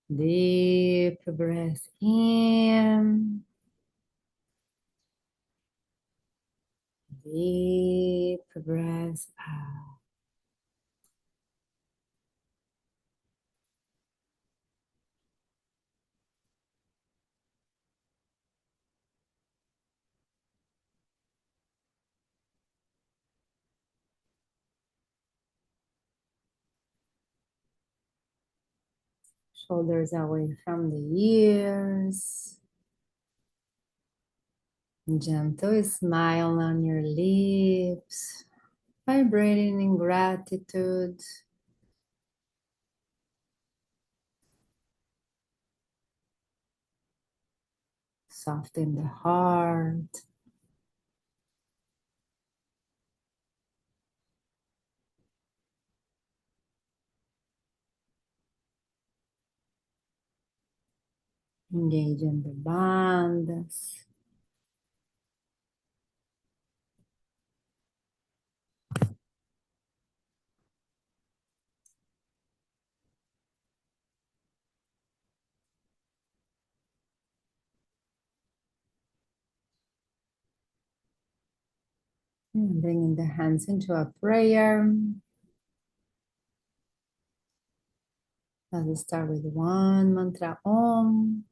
Deep breath in. Deep breath out. Shoulders away from the ears. Gentle smile on your lips. Vibrating in gratitude. Soften the heart. Engage in the bandhas. And bringing the hands into a prayer. Let's start with one mantra Om.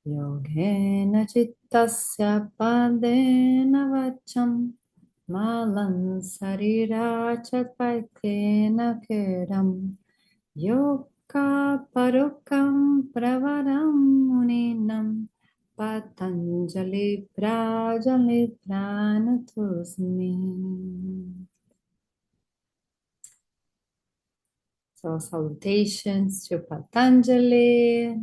Yogena chittasya padena vacham malam sariracha paitena keram yoga parukam pravaram muninam patanjali prajali pranatusmi. So salutations to Patanjali,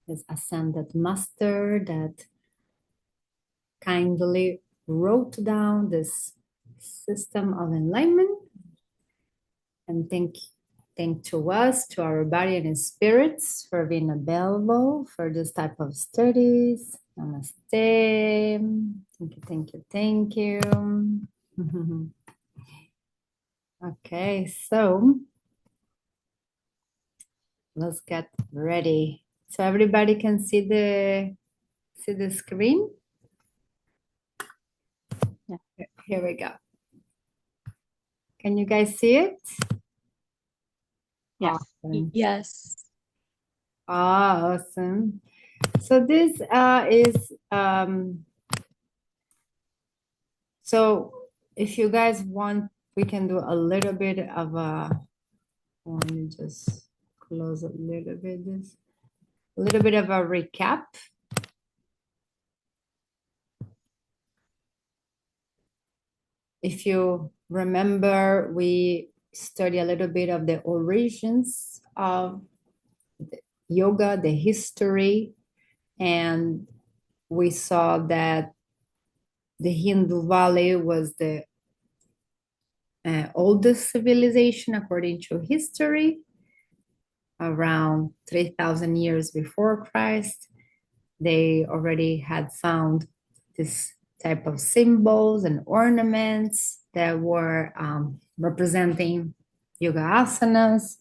his ascended master that kindly wrote down this system of enlightenment. And thank to us, to our body and spirits for being available for this type of studies. Namaste. Thank you. Okay, so let's get ready. So everybody can see the screen? Yeah. Here we go. Can you guys see it? Yes. Awesome. Yes. Awesome. So this is so if you guys want, we can do a little bit of a, let me just close a little bit this, a little bit of a recap. If you remember, we study a little bit of the origins of the yoga, the history, and we saw that the Hindu Valley was the oldest civilization according to history, around 3,000 years before Christ. They already had found this type of symbols and ornaments that were representing yoga asanas,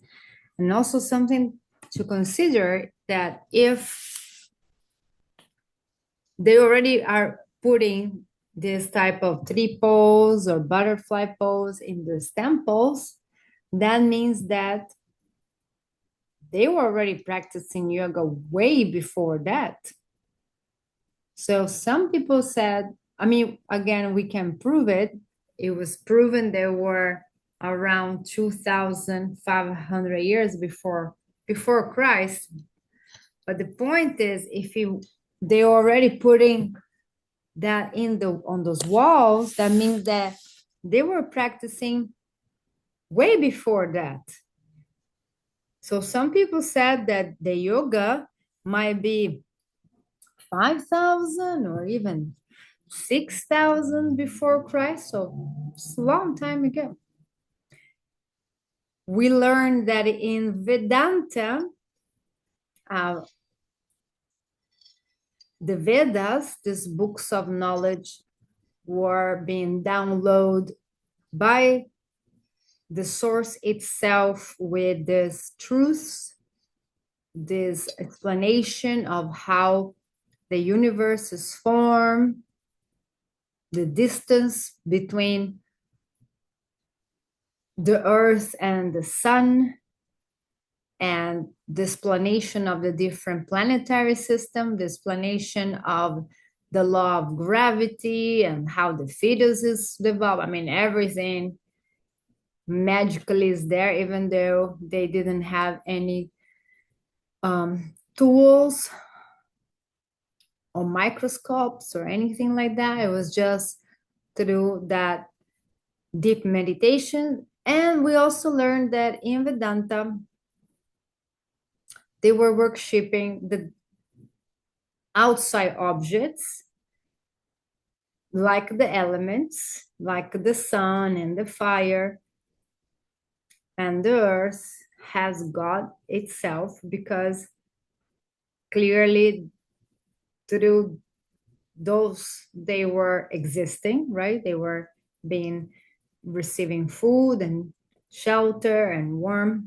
and also something to consider that if they already are putting this type of tree pose or butterfly pose in the temples, that means that they were already practicing yoga way before that. So some people said, I mean, again, we can prove it. It was proven there were around 2,500 years before Christ. But the point is, if they're already putting that on those walls, that means that they were practicing way before that. So some people said that the yoga might be 5,000 or even 6,000 before Christ. So it's a long time ago. we learned that in Vedanta, the Vedas, these books of knowledge, were being downloaded by the source itself with this truths, this explanation of how the universe is formed, the distance between the earth and the sun, and the explanation of the different planetary system, the explanation of the law of gravity and how the fetus is developed. I mean, everything magically is there, even though they didn't have any tools or microscopes or anything like that. It was just through that deep meditation. And we also learned that in Vedanta, they were worshiping the outside objects, like the elements, like the sun and the fire, and the earth has God itself, because clearly through those they were existing, right? They were being receiving food and shelter and warmth.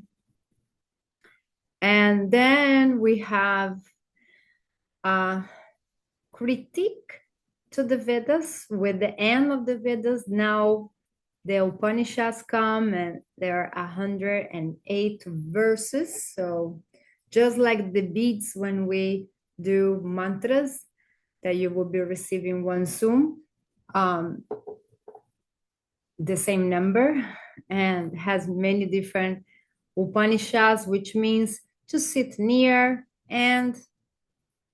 And then we have a critique to the Vedas. With the end of the Vedas, now the Upanishads come, and there are 108 verses. So just like the beads when we do mantras, that you will be receiving one Zoom, the same number, and has many different Upanishads, which means to sit near. And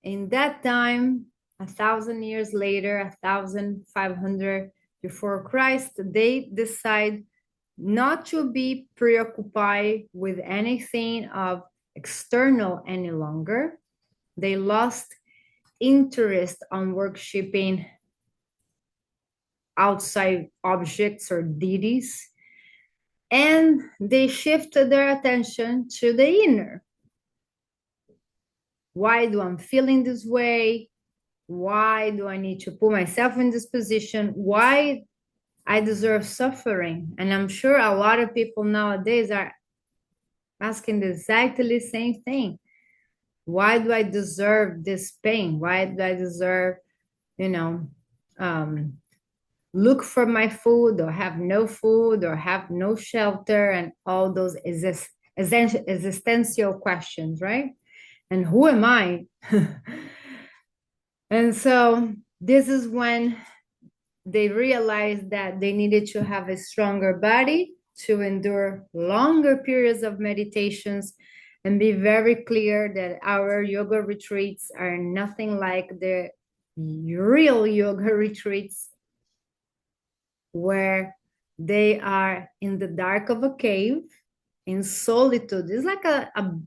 in that time, 1,000 years later, 1,500 before Christ, they decide not to be preoccupied with anything of external any longer. They lost interest on worshiping outside objects or deities, and they shifted their attention to the inner. Why do I feeling this way? Why do I need to put myself in this position? Why I deserve suffering? And I'm sure a lot of people nowadays are asking exactly the same thing. Why do I deserve this pain? Why do I deserve, look for my food, or have no food, or have no shelter, and all those existential questions, right? And who am I? And so this is when they realized that they needed to have a stronger body to endure longer periods of meditations, and be very clear that our yoga retreats are nothing like the real yoga retreats, where they are in the dark of a cave in solitude. It's like a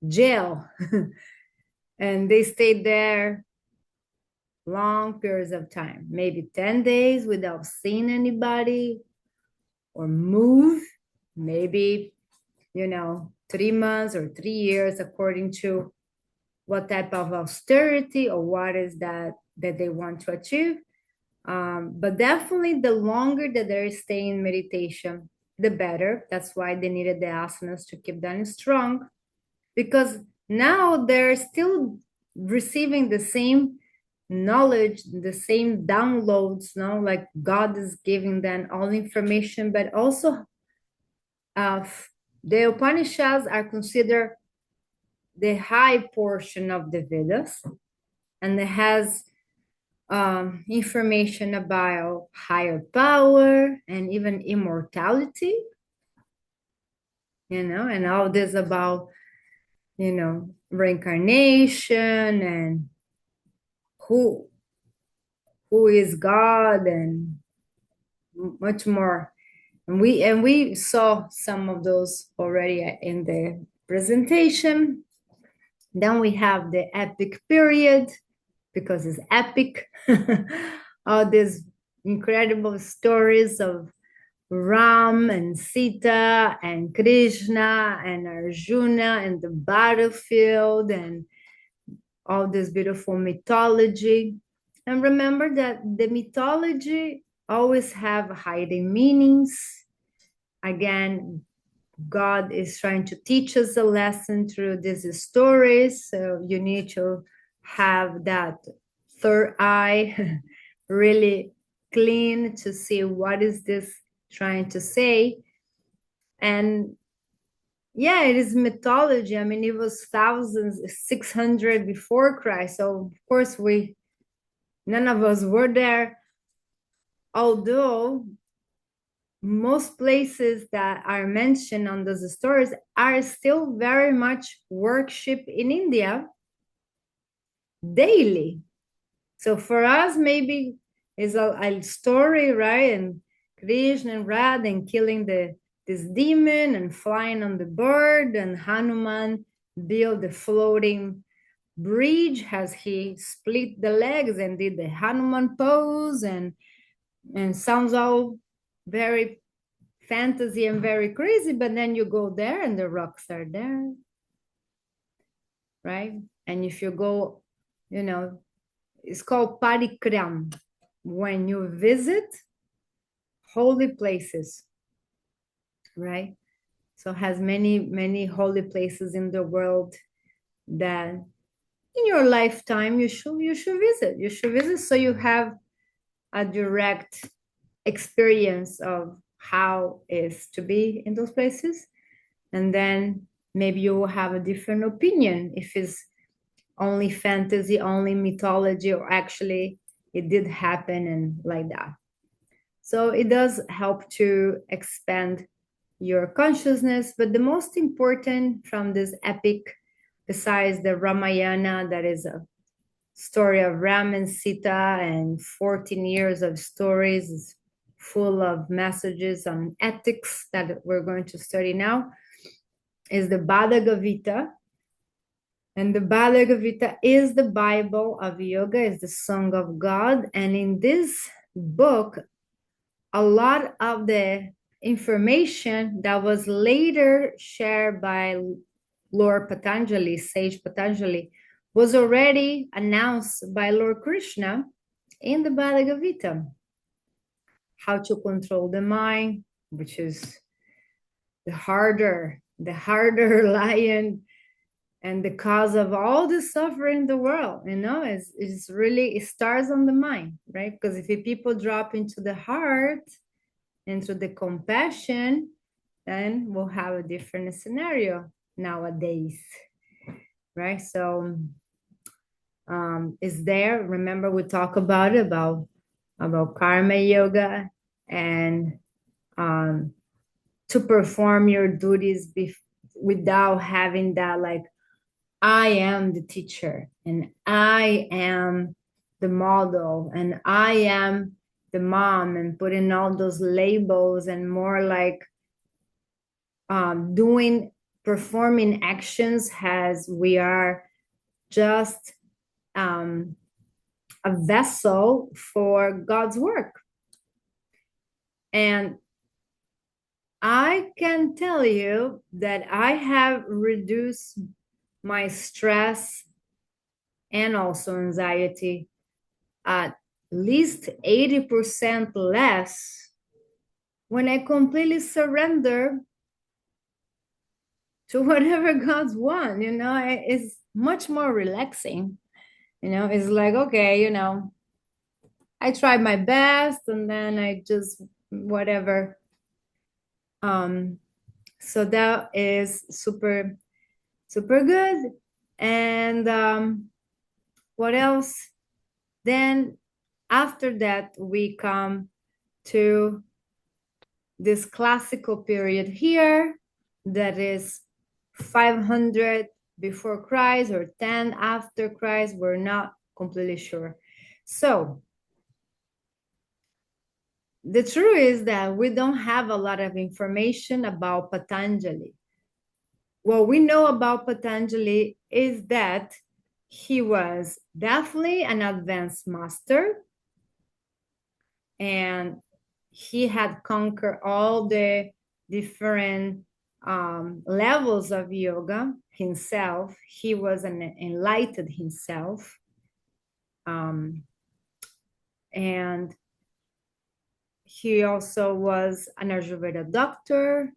jail. And they stayed there long periods of time, maybe 10 days without seeing anybody or move, maybe 3 months or 3 years, according to what type of austerity or what is that they want to achieve. But definitely the longer that they're staying in meditation, the better. That's why they needed the asanas to keep them strong, because now they're still receiving the same knowledge, the same downloads, like God is giving them all information. But also the Upanishads are considered the high portion of the Vedas, and it has information about higher power and even immortality, and all this about reincarnation and who is God, and much more. And we saw some of those already in the presentation. Then we have the epic period, because it's epic. All these incredible stories of Ram and Sita and Krishna and Arjuna and the battlefield and all this beautiful mythology. And remember that the mythology always have hiding meanings. Again, God is trying to teach us a lesson through these stories. So you need to have that third eye really clean to see what is this trying to say. And yeah, it is mythology. I mean, it was thousands, 600 before Christ. So of course none of us were there. Although most places that are mentioned on those stories are still very much worship in India daily. So for us, maybe it's a story, right? And Krishna and Radha and killing this demon and flying on the bird, and Hanuman built the floating bridge as he split the legs and did the Hanuman pose, and sounds all very fantasy and very crazy, but then you go there and the rocks are there, right? And if you go, it's called parikram, when you visit holy places, right? So has many holy places in the world that in your lifetime you should visit. You should visit so you have a direct experience of how is to be in those places. And then maybe you will have a different opinion if it's only fantasy, only mythology, or actually it did happen and like that. So it does help to expand your consciousness. But the most important from this epic, besides the Ramayana, that is a story of Ram and Sita and 14 years of stories full of messages on ethics that we're going to study now, is the Bhagavad Gita. And the Bhagavad Gita is the Bible of yoga, is the Song of God. And in this book, a lot of the information that was later shared by Lord Patanjali, Sage Patanjali, was already announced by Lord Krishna in the Bhagavad Gita. How to control the mind, which is the harder lion and the cause of all the suffering in the world, is really, it starts on the mind, right? Because if people drop into the heart, into the compassion, then we'll have a different scenario nowadays, right? So is there, remember we talk about it, about karma yoga, and to perform your duties without having that, like, I am the teacher and I am the model and I am the mom, and putting all those labels, and more like performing actions as we are just a vessel for God's work. And I can tell you that I have reduced my stress and also anxiety at least 80% less when I completely surrender to whatever God's want. It's much more relaxing. It's like, okay, I tried my best and then I just whatever. So that is super, super good. And what else? Then after that, we come to this classical period here, that is 500 before Christ or 10 after Christ. We're not completely sure. So the truth is that we don't have a lot of information about Patanjali. What we know about Patanjali is that he was definitely an advanced master, and he had conquered all the different levels of yoga himself. He was an enlightened himself. And he also was an Ayurveda doctor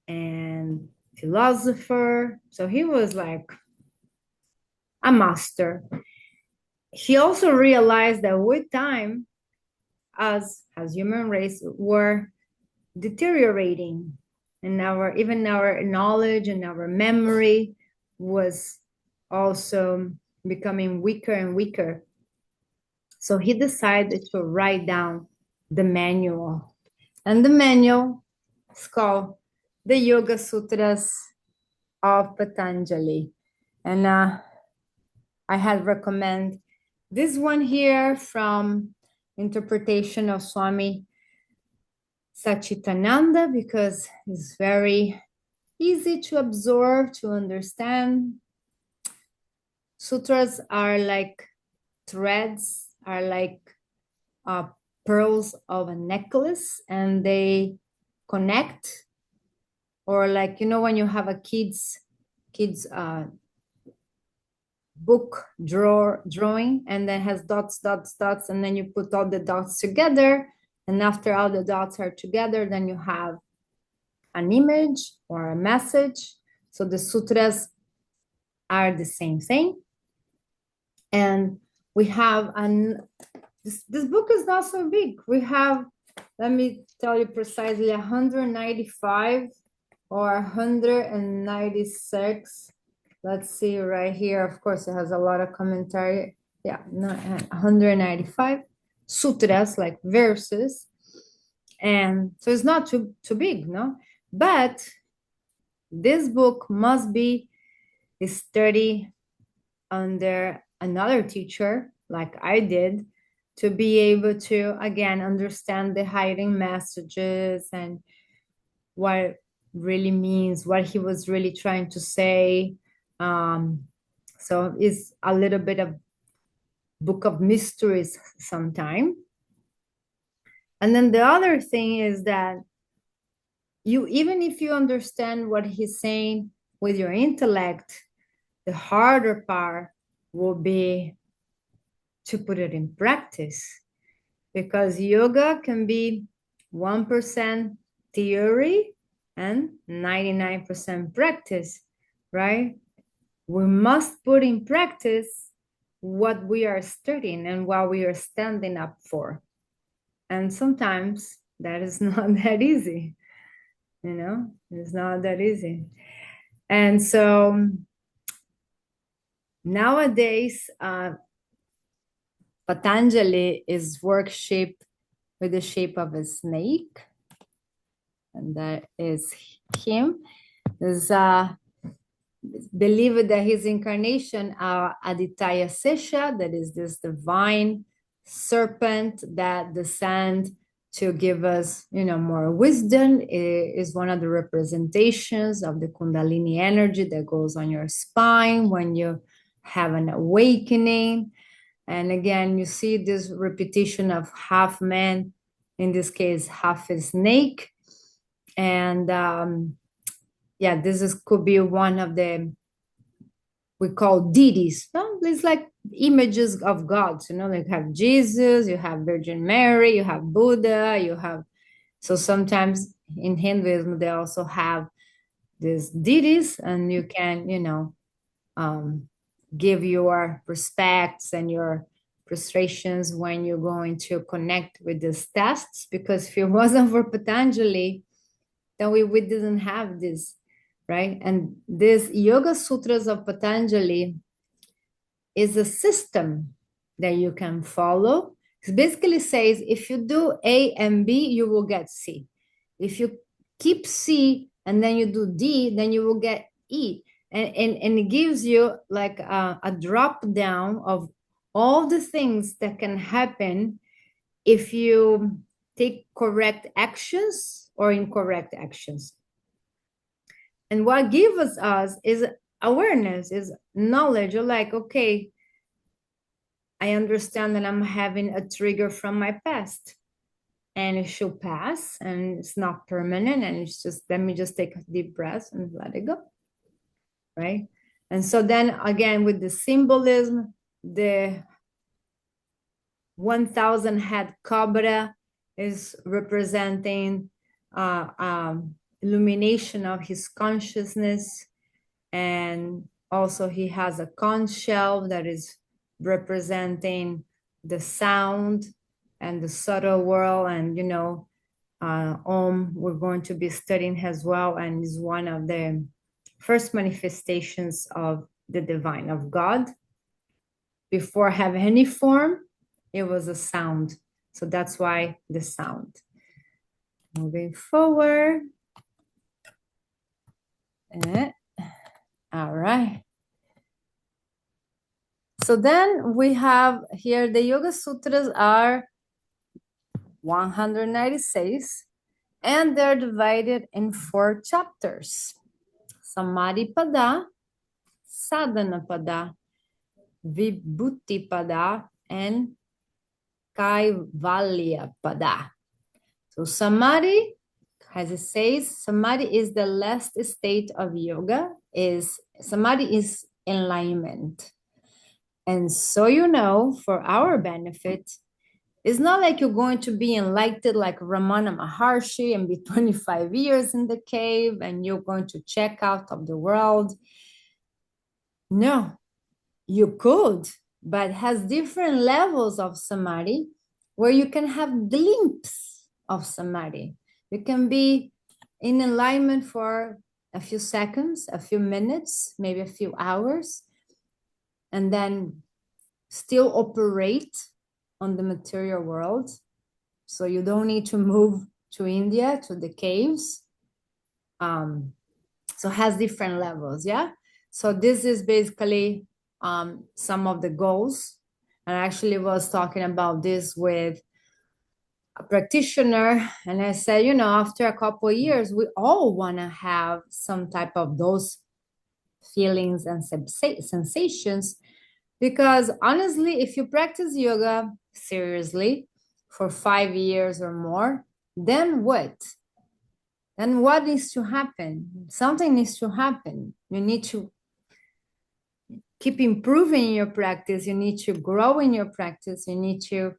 and philosopher. So he was like a master. He also realized that with time, us as human race were deteriorating, and even our knowledge and our memory was also becoming weaker and weaker. So he decided to write down the manual, and the manual is called the Yoga Sutras of Patanjali. And I had recommend this one here from interpretation of Swami Satchitananda, because it's very easy to absorb, to understand. Sutras are like threads, are like pearls of a necklace, and they connect. Or like, you know, when you have a kids book drawing, and then has dots, dots, dots, and then you put all the dots together, and after all the dots are together, then you have an image or a message. So the sutras are the same thing. And we have this book is not so big. We have, let me tell you precisely, 195 or 196. Let's see right here. Of course, it has a lot of commentary. Yeah, 195 sutras, like verses. And so it's not too big, no? But this book must be studied under another teacher, like I did, to be able to, again, understand the hiding messages and what it really means, what he was really trying to say. So it's a little bit of book of mysteries sometime. And then the other thing is that even if you understand what he's saying with your intellect, the harder part will be to put it in practice, because yoga can be 1% theory and 99% practice, right? We must put in practice what we are studying and what we are standing up for. And sometimes that is not that easy, you know, it's not that easy. And so nowadays, Patanjali is work shaped with the shape of a snake, and that is him. Is believed that his incarnation are Aditya Sesha, that is this divine serpent that descend to give us, you know, more wisdom. It is one of the representations of the Kundalini energy that goes on your spine when you have an awakening. And again, you see this repetition of half man, in this case, half a snake. And yeah, could be one of the, we call deities. No? It's like images of gods, you know, like you have Jesus, you have Virgin Mary, you have Buddha, you have, so sometimes in Hinduism, they also have these deities, and you can, you know, give your respects and your frustrations when you're going to connect with these tests, because if it wasn't for Patanjali, then we didn't have this, right? And this Yoga Sutras of Patanjali is a system that you can follow. It basically says, if you do A and B, you will get C. If you keep C and then you do D, then you will get E. And it gives you like a drop down of all the things that can happen if you take correct actions or incorrect actions. And what gives us is awareness, is knowledge. You're like, okay, I understand that I'm having a trigger from my past. and it should pass, and it's not permanent, and it's just, let me just take a deep breath and let it go, right? And so then again, with the symbolism, the 1,000 head cobra is representing illumination of his consciousness. And also he has a conch shell that is representing the sound and the subtle world. And, you know, Om, we're going to be studying as well, and is one of the first manifestations of the divine, of God. Before having any form, it was a sound. So that's why the sound. Moving forward. All right. So then we have here the Yoga Sutras are 196, and they're divided in 4 chapters: Samadhi Pada, Sadhana Pada, Vibhuti Pada, and Kaivalya Pada. So Samadhi, as it says, Samadhi is the last state of yoga. Samadhi is enlightenment. And so, you know, for our benefit, it's not like you're going to be enlightened like Ramana Maharshi and be 25 years in the cave and you're going to check out of the world. No, you could, but has different levels of samadhi where you can have glimpse of samadhi. You can be in alignment for a few seconds, a few minutes, maybe a few hours, and then still operate on the material world. So you don't need to move to India, to the caves. So it has different levels, yeah? So this is basically some of the goals. And I actually was talking about this with a practitioner, and I said, you know, after a couple of years, we all want to have some type of those feelings and sensations, because honestly, if you practice yoga seriously for 5 years or more, then what? Then what needs to happen? Something needs to happen. You need to keep improving your practice. You need to grow in your practice. You need to,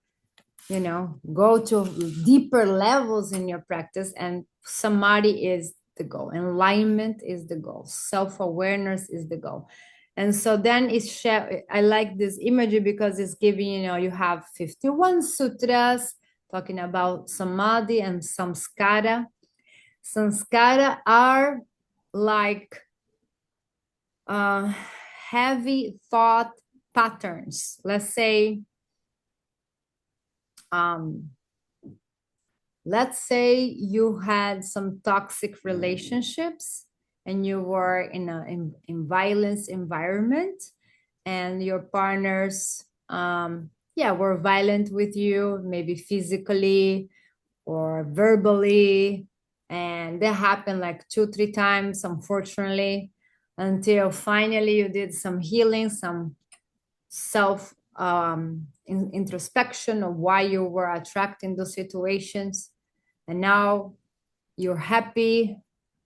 you know, go to deeper levels in your practice. And samadhi is the goal. Enlightenment is the goal. Self-awareness is the goal. And so then I like this imagery because it's giving, you know, you have 51 sutras talking about samadhi and samskara. Samskara are like heavy thought patterns. Let's say you had some toxic relationships and you were in a violence environment, and your partners were violent with you, maybe physically or verbally, and that happened like 2-3 times, unfortunately, until finally you did some healing, some self introspection of why you were attracting those situations, and now you're happy,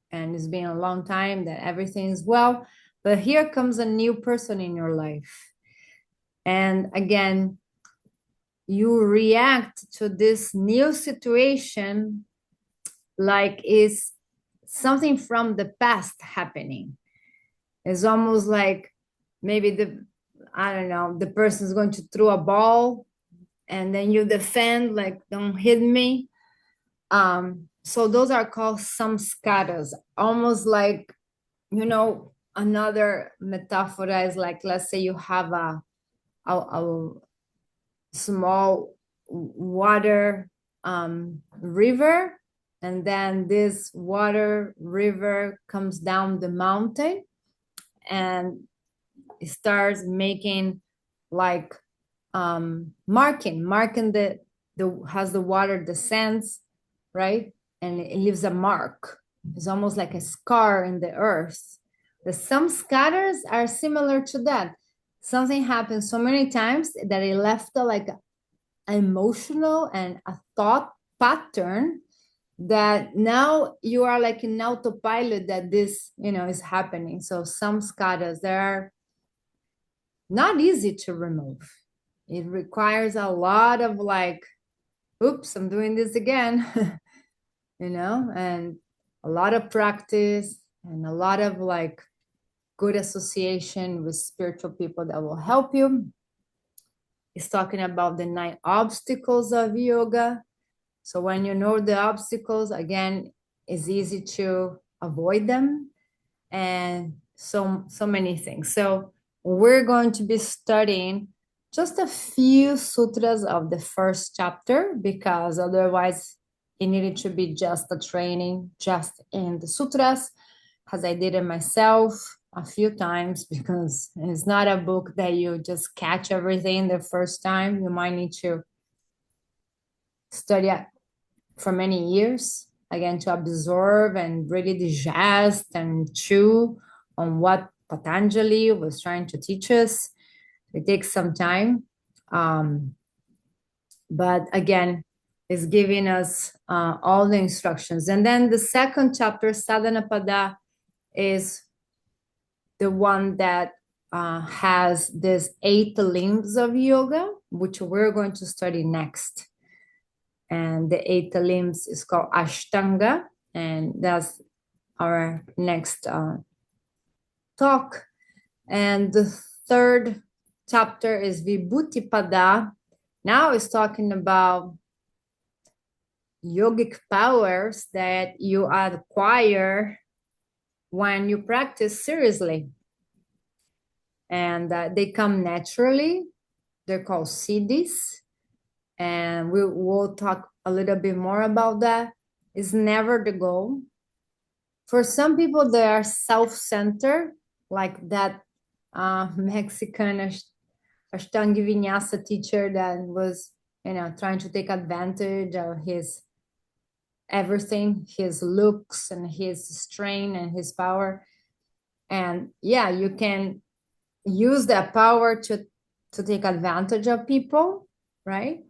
and it's been a long time that everything is well, but here comes a new person in your life, and again you react to this new situation like is something from the past happening. It's almost like maybe the person is going to throw a ball and then you defend, like, don't hit me. So those are called samskaras. Almost like, you know, another metaphor is like, let's say you have a small water river, and then this water river comes down the mountain and it starts making like marking the has the water descends, right, and it leaves a mark. It's almost like a scar in the earth. The samskaras are similar to that. Something happened so many times that it left like an emotional and a thought pattern that now you are like in autopilot that this, is happening. So some skatas, they are not easy to remove. It requires a lot of like, oops, I'm doing this again, and a lot of practice and a lot of like good association with spiritual people that will help you. It's talking about the 9 obstacles of yoga. So when you know the obstacles, again, it's easy to avoid them, and so many things. So we're going to be studying just a few sutras of the first chapter, because otherwise it needed to be just a training just in the sutras, as I did it myself a few times, because it's not a book that you just catch everything the first time. You might need to study it for many years, again, to absorb and really digest and chew on what Patanjali was trying to teach us. It takes some time. But again, it's giving us all the instructions. And then the second chapter, Sadhanapada, is the one that has these 8 limbs of yoga, which we're going to study next. And the 8 limbs is called Ashtanga, and that's our next talk. And the third chapter is Vibhuti-pada. Now it's talking about yogic powers that you acquire when you practice seriously. And they come naturally. They're called siddhis. And we will talk a little bit more about that. It's never the goal. For some people, they are self-centered, like that Mexican Ashtanga Vinyasa teacher that was, trying to take advantage of his everything, his looks and his strength and his power. And yeah, you can use that power to take advantage of people, right?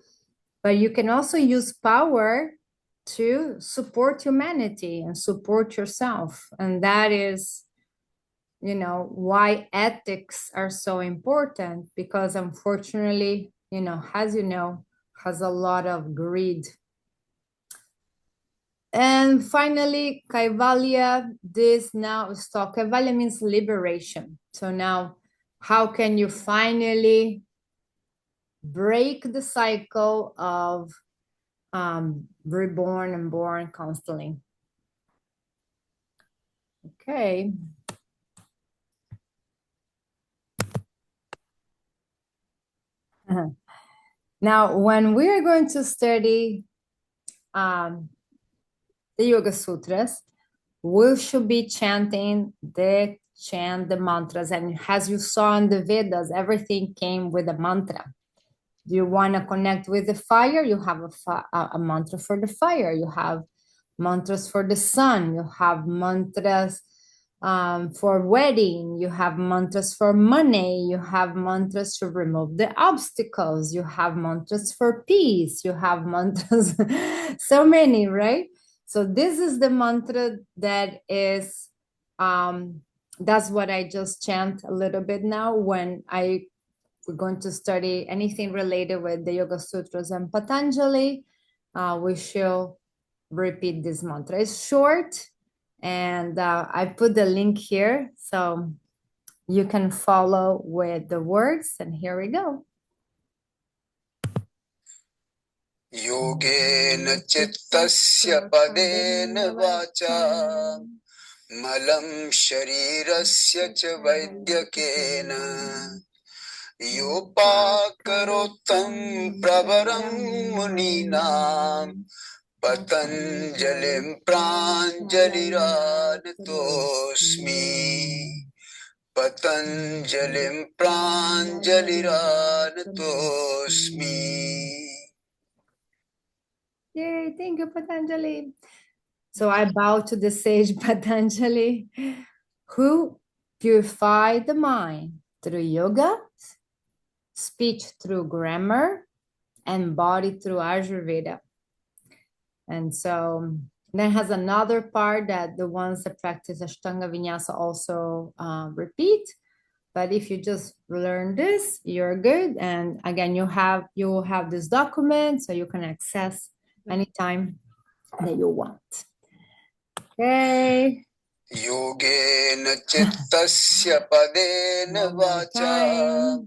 But you can also use power to support humanity and support yourself. And that is, why ethics are so important, because unfortunately, as you know, has a lot of greed. And finally, Kaivalya, this now is talk. Kaivalya means liberation. So now, how can you finally break the cycle of reborn and born constantly? Okay. Now, when we are going to study the Yoga Sutras, we should be chanting the mantras. And as you saw in the Vedas, everything came with a mantra. Do you want to connect with the fire? You have a mantra for the fire. You have mantras for the sun. You have mantras for wedding. You have mantras for money. You have mantras to remove the obstacles. You have mantras for peace. You have mantras, so many, right? So this is the mantra that is, that's what I just chant a little bit now when we're going to study anything related with the Yoga Sutras and Patanjali. We shall repeat this mantra. It's short, and I put the link here so you can follow with the words. And here we go. Yogena chittasya padena vacha malam sharirasya cha vaidyakena yopakarottam pravaram muninam patanjalim pranjaliranatosmi patanjalim pranjaliranatosmi. Yay, thank you, Patanjali. So I bow to the sage Patanjali, who purified the mind through yoga, speech through grammar, and body through Ayurveda. And so then has another part that the ones that practice Ashtanga Vinyasa also repeat. But if you just learn this, you're good. And again, you will have this document so you can access anytime that you want. Okay. Yogena chittasya padena vacha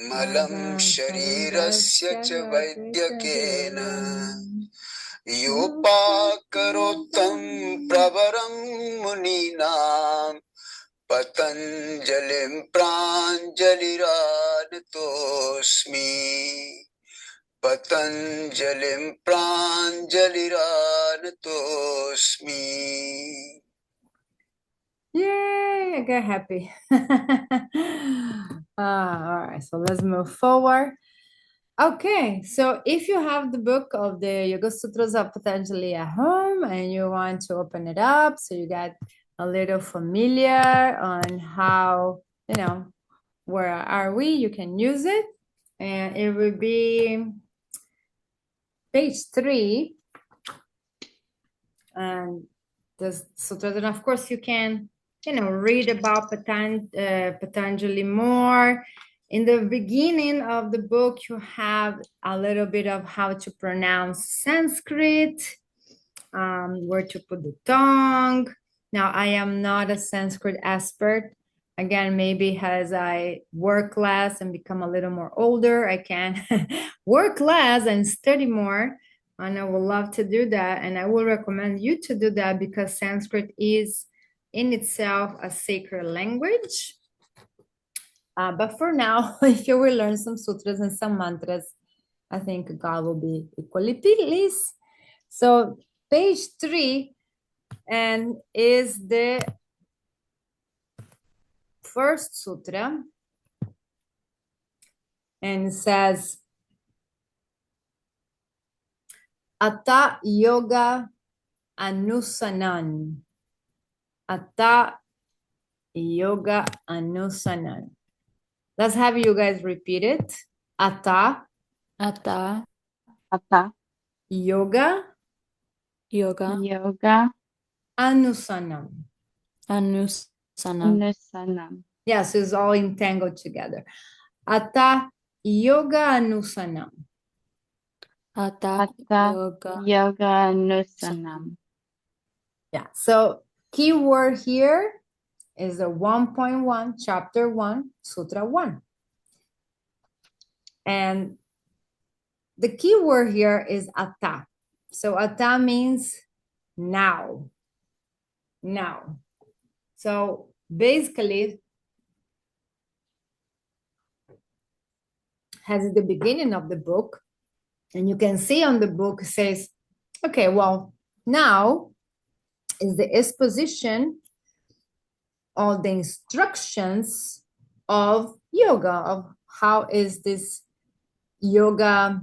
malam sharirasya cha vaidyakena yopakarottam pravaram muninam patanjalim pranjaliraditosmi patanjalim pranjaliraditosmi. Yay, I get happy. All right, so let's move forward. Okay, so if you have the book of the Yoga Sutras of Patanjali at home and you want to open it up so you get a little familiar on how, where are we, you can use it. And it will be page 3. And the sutras, and of course you can read about Patanjali more. In the beginning of the book, you have a little bit of how to pronounce Sanskrit, where to put the tongue. Now, I am not a Sanskrit expert. Again, maybe as I work less and become a little more older, I can work less and study more. And I would love to do that. And I will recommend you to do that because Sanskrit is in itself a sacred language. But for now, if you will learn some sutras and some mantras, I think God will be equally pleased. So page 3 and is the first sutra. And it says, Ata Yoga Anusanan. Ata Yoga Anusanan. Let's have you guys repeat it. Ata Ata Yoga Yoga Anusanam. Anusanam. Yes, it's all entangled together. Ata Yoga Anusanam. Ata Yoga Anusanam. Yeah, so key word here is the 1.1, chapter 1, sutra 1. And the key word here is ata. So ata means now. Now. So basically, has the beginning of the book, and you can see on the book it says, okay, well, now is the exposition of the instructions of yoga, of how is this yoga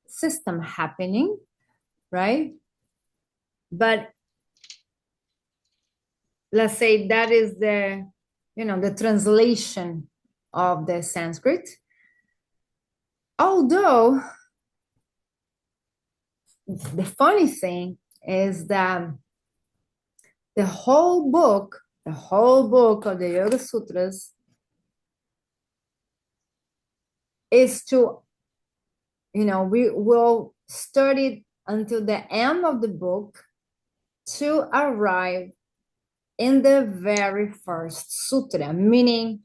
system happening, right? But let's say that is the, the translation of the Sanskrit. Although the funny thing is that the whole book of the Yoga Sutras is to, we will study until the end of the book to arrive in the very first sutra, meaning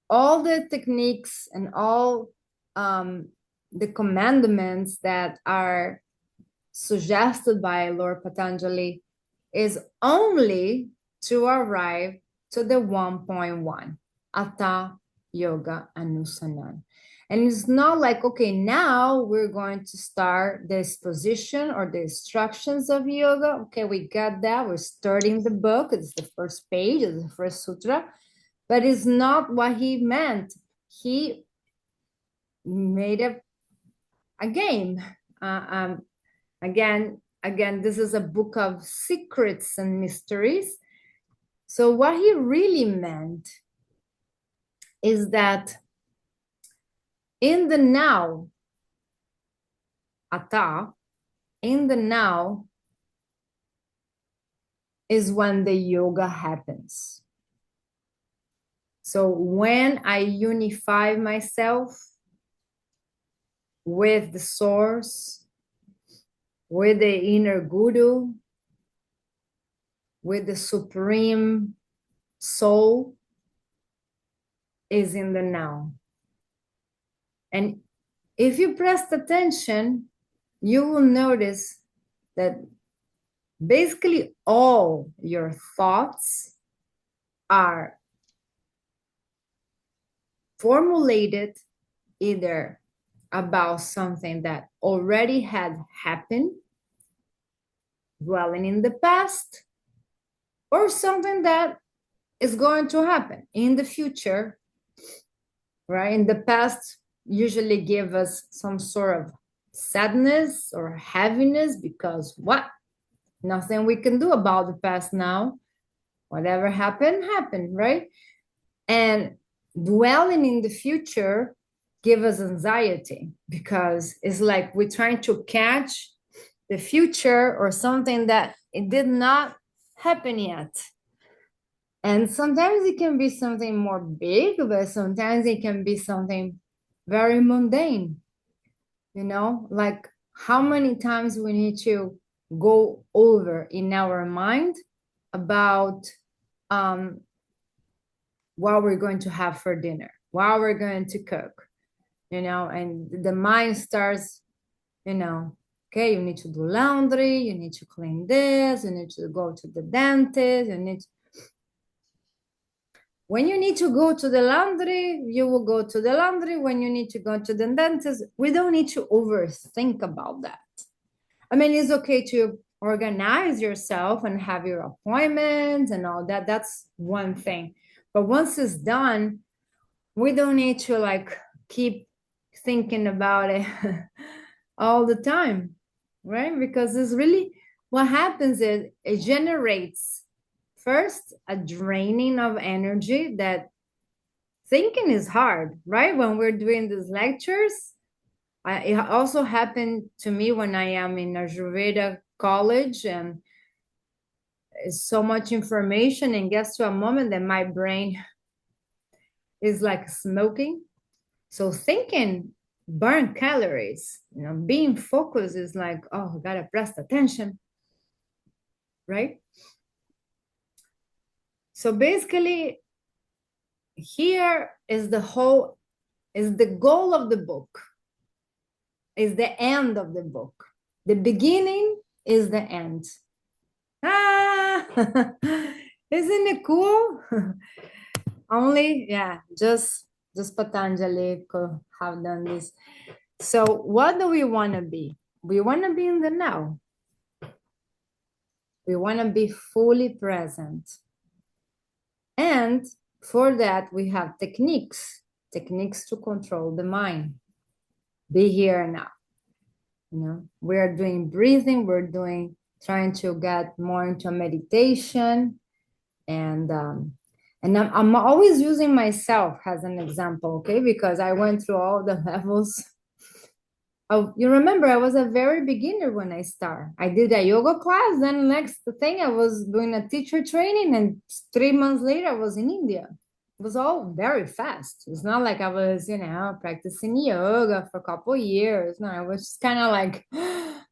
all the techniques and all the commandments that are suggested by Lord Patanjali is only to arrive to the 1.1, Ata Yoga Anusanan. And it's not like, okay, now we're going to start the exposition or the instructions of yoga. Okay, we got that. We're starting the book. It's the first page, it's the first sutra. But it's not what he meant. He made a game. Again, this is a book of secrets and mysteries. So what he really meant is that in the now, Ata, in the now is when the yoga happens. So when I unify myself with the source, with the inner guru, with the supreme soul, is in the now. And if you press attention, you will notice that basically all your thoughts are formulated either about something that already had happened, dwelling in the past, or something that is going to happen in the future, right? In the past, usually give us some sort of sadness or heaviness because what? Nothing we can do about the past now. Whatever happened, happened, right? And dwelling in the future give us anxiety because it's like we're trying to catch the future or something that it did not happen yet. And sometimes it can be something more big, but sometimes it can be something very mundane, you know, like how many times we need to go over in our mind about what we're going to have for dinner, what we're going to cook, you know, and the mind starts, you know, okay, you need to do laundry, you need to clean this, you need to go to the dentist, you need to... When you need to go to the laundry, you will go to the laundry. When you need to go to the dentist, we don't need to overthink about that. I mean, it's okay to organize yourself and have your appointments and all that. That's one thing. But once it's done, we don't need to like keep thinking about it all the time, right? Because it's really what happens is it generates first a draining of energy that thinking is hard, right? When we're doing these lectures, it also happened to me when I am in Ayurveda college and it's so much information and gets to a moment that my brain is like smoking. So thinking burn calories, you know, being focused is like, oh, I gotta press attention, right? So basically, here is the goal of the book, is the end of the book. The beginning is the end. Ah, isn't it cool? Only, yeah, just Patanjali could have done this. So what do we want to be? We want to be in the now. We want to be fully present. And for that, we have techniques to control the mind. Be here and now. You know, we're doing breathing, trying to get more into meditation. And I'm always using myself as an example, okay? Because I went through all the levels. Oh, you remember I was a very beginner when I started. I did a yoga class, then next thing I was doing a teacher training, and 3 months later I was in India. It was all very fast. It's not like I was, you know, practicing yoga for a couple of years. No, I was just kind of like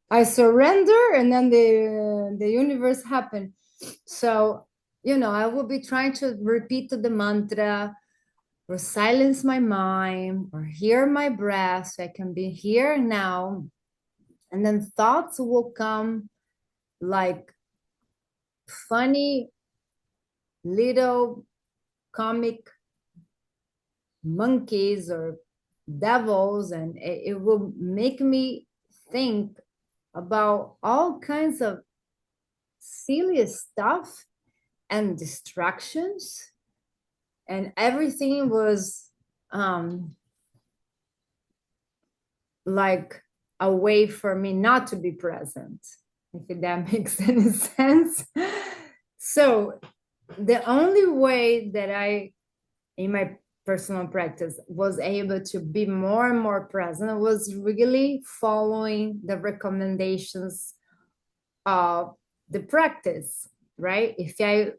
I surrender, and then the universe happened. So, you know, I will be trying to repeat the mantra or silence my mind or hear my breath so I can be here now. And then thoughts will come like funny little comic monkeys or devils, and it will make me think about all kinds of silly stuff and distractions, and everything was like a way for me not to be present, if that makes any sense. So the only way that in my personal practice was able to be more and more present, I was really following the recommendations of the practice, right? If I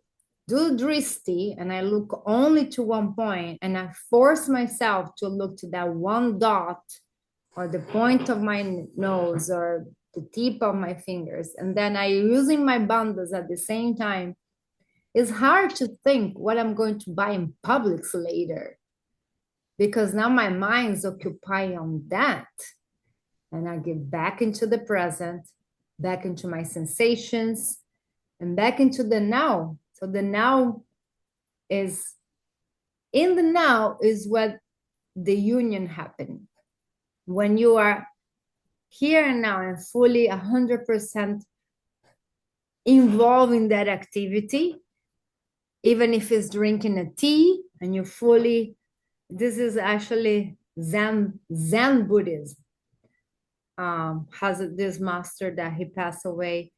do dristi and I look only to one point and I force myself to look to that one dot or the point of my nose or the tip of my fingers, and then I using my bandhas at the same time, it's hard to think what I'm going to buy in Publix later, because now my mind's occupied on that. And I get back into the present, back into my sensations, and back into the now. So the now is, in the now is what the union happened. When you are here and now and fully 100% involved in that activity, even if it's drinking a tea and you fully, this is actually Zen Buddhism. Has this master that he passed away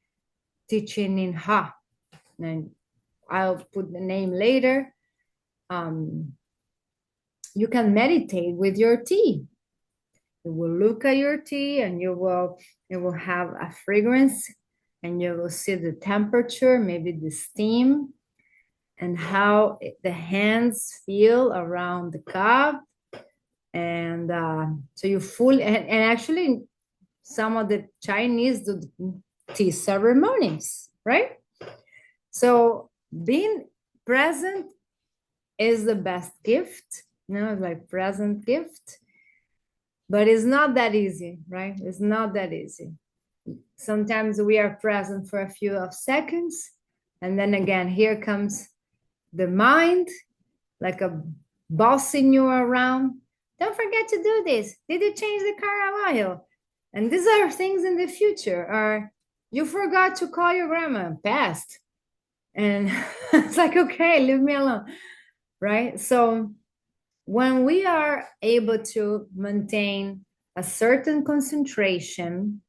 teaching in Ha, and I'll put the name later. You can meditate with your tea. You will look at your tea and it will have a fragrance, and you will see the temperature, maybe the steam, and how the hands feel around the cup. And so you fully, and actually some of the Chinese do tea ceremonies, right? So being present is the best gift, like present gift, but it's not that easy, right? It's not that easy. Sometimes we are present for a few of seconds, and then again, here comes the mind, like a bossing you around. Don't forget to do this. Did you change the car oil? And these are things in the future. Or you forgot to call your grandma, past. And it's like, okay, leave me alone, right? So when we are able to maintain a certain concentration,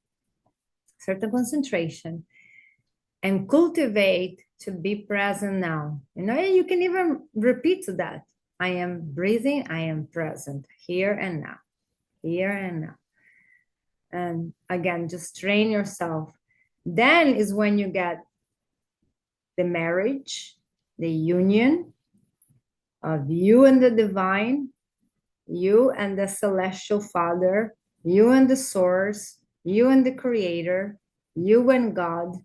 and cultivate to be present now, you can even repeat that. I am breathing, I am present, here and now, here and now. And again, just train yourself. Then is when you get the marriage, the union of you and the divine, you and the celestial Father, you and the source, you and the creator, you and God.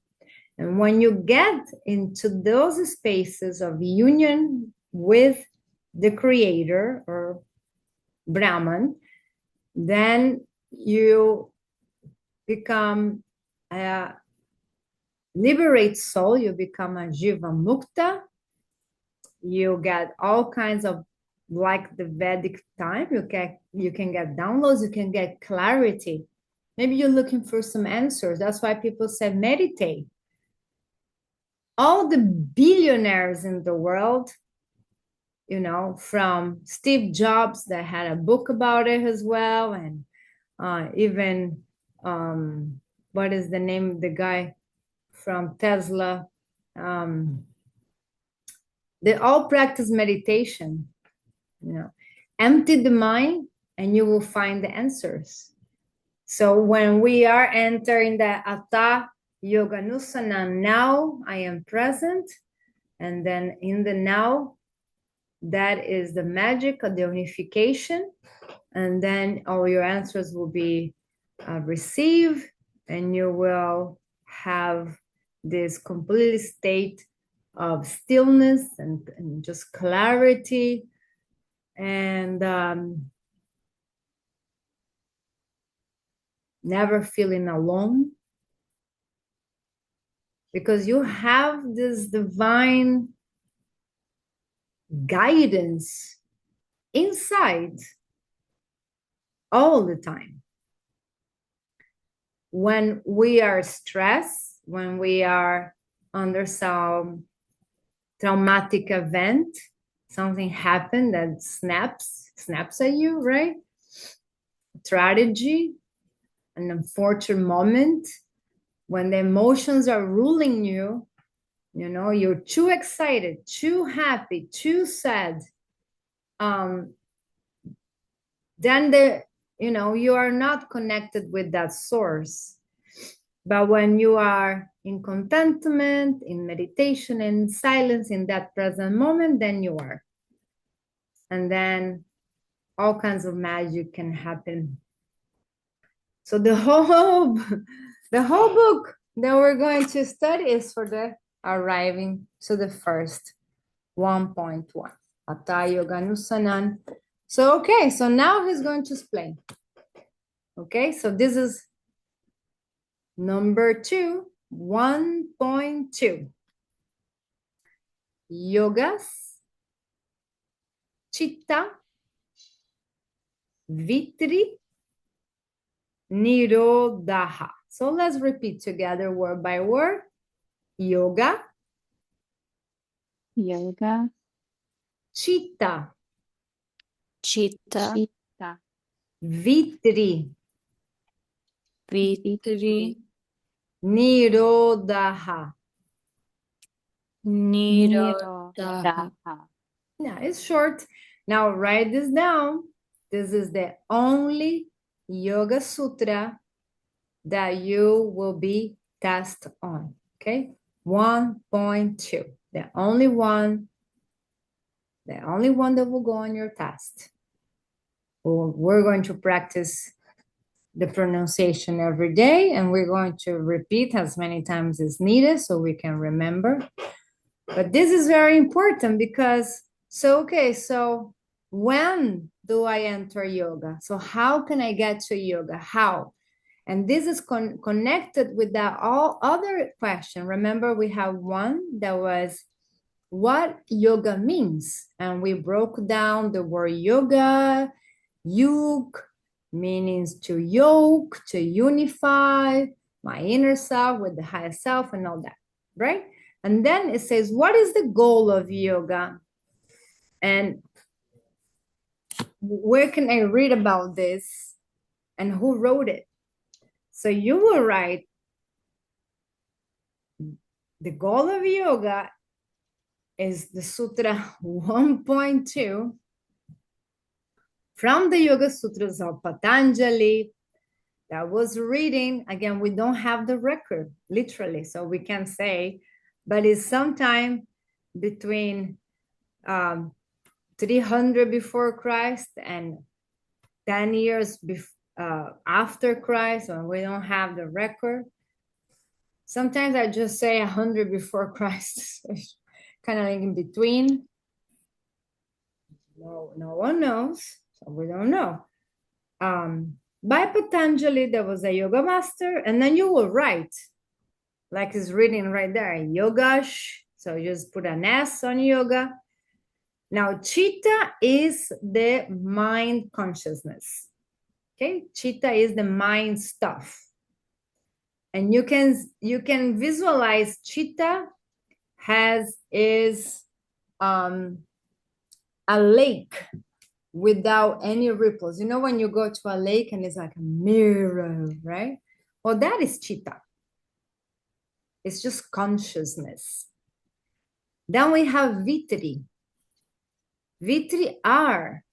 And when you get into those spaces of union with the creator or Brahman, then you become a liberate soul, you become a Jiva Mukta, you get all kinds of, like the Vedic time, you can get downloads, you can get clarity. Maybe you're looking for some answers. That's why people say meditate. All the billionaires in the world, from Steve Jobs, that had a book about it as well, and even what is the name of the guy from Tesla? They all practice meditation. Empty the mind and you will find the answers. So when we are entering the Atta Yoganusana, now I am present, and then in the now, that is the magic of the unification, and then all your answers will be received, and you will have this complete state of stillness and just clarity, and never feeling alone, because you have this divine guidance inside all the time. When we are stressed, when we are under some traumatic event, something happened that snaps at you, right? Tragedy, an unfortunate moment, when the emotions are ruling you, you're too excited, too happy, too sad. then you are not connected with that source. But when you are in contentment, in meditation, in silence, in that present moment, then you are. And then all kinds of magic can happen. So the whole book that we're going to study is for the arriving to the first 1.1. Hatha Yoga Nusanan. So, okay, so now he's going to explain. Okay, so this is number 2, 1.2. Yogas, Chitta, Vitri, Nirodha. So let's repeat together word by word. Yoga, Yoga, Chitta, Chitta, Chitta, Vitri, Vitri, Nirodha. Nirodha. Nirodha. Yeah, it's short. Now write this down. This is the only Yoga Sutra that you will be tested on. Okay, 1.2. The only one that will go on your test. We're going to practice the pronunciation every day, and we're going to repeat as many times as needed so we can remember. But this is very important because, so when do I enter yoga? So how can I get to yoga? How? And this is connected with that all other question. Remember, we have one that was what yoga means. And we broke down the word yoga, yug, means to yoke, to unify my inner self with the higher self and all that, right? And then it says, what is the goal of yoga? And where can I read about this? And who wrote it? So you will write, the goal of yoga is the Sutra 1.2 from the Yoga Sutras of Patanjali that was reading. Again, we don't have the record, literally, so we can say, but it's sometime between 300 before Christ and 10 years after Christ, and we don't have the record. Sometimes I just say 100 before Christ, kind of like in between. No one knows, so we don't know. By Patanjali, there was a yoga master, and then you will write, like it's written right there, yogash. So you just put an S on yoga. Now, Chitta is the mind consciousnness. Okay, Chitta is the mind stuff. And you can visualize Chitta is a lake without any ripples. You know when you go to a lake and it's like a mirror, right? Well, that is Chitta. It's just consciousness. Then we have Vitri. Vitri are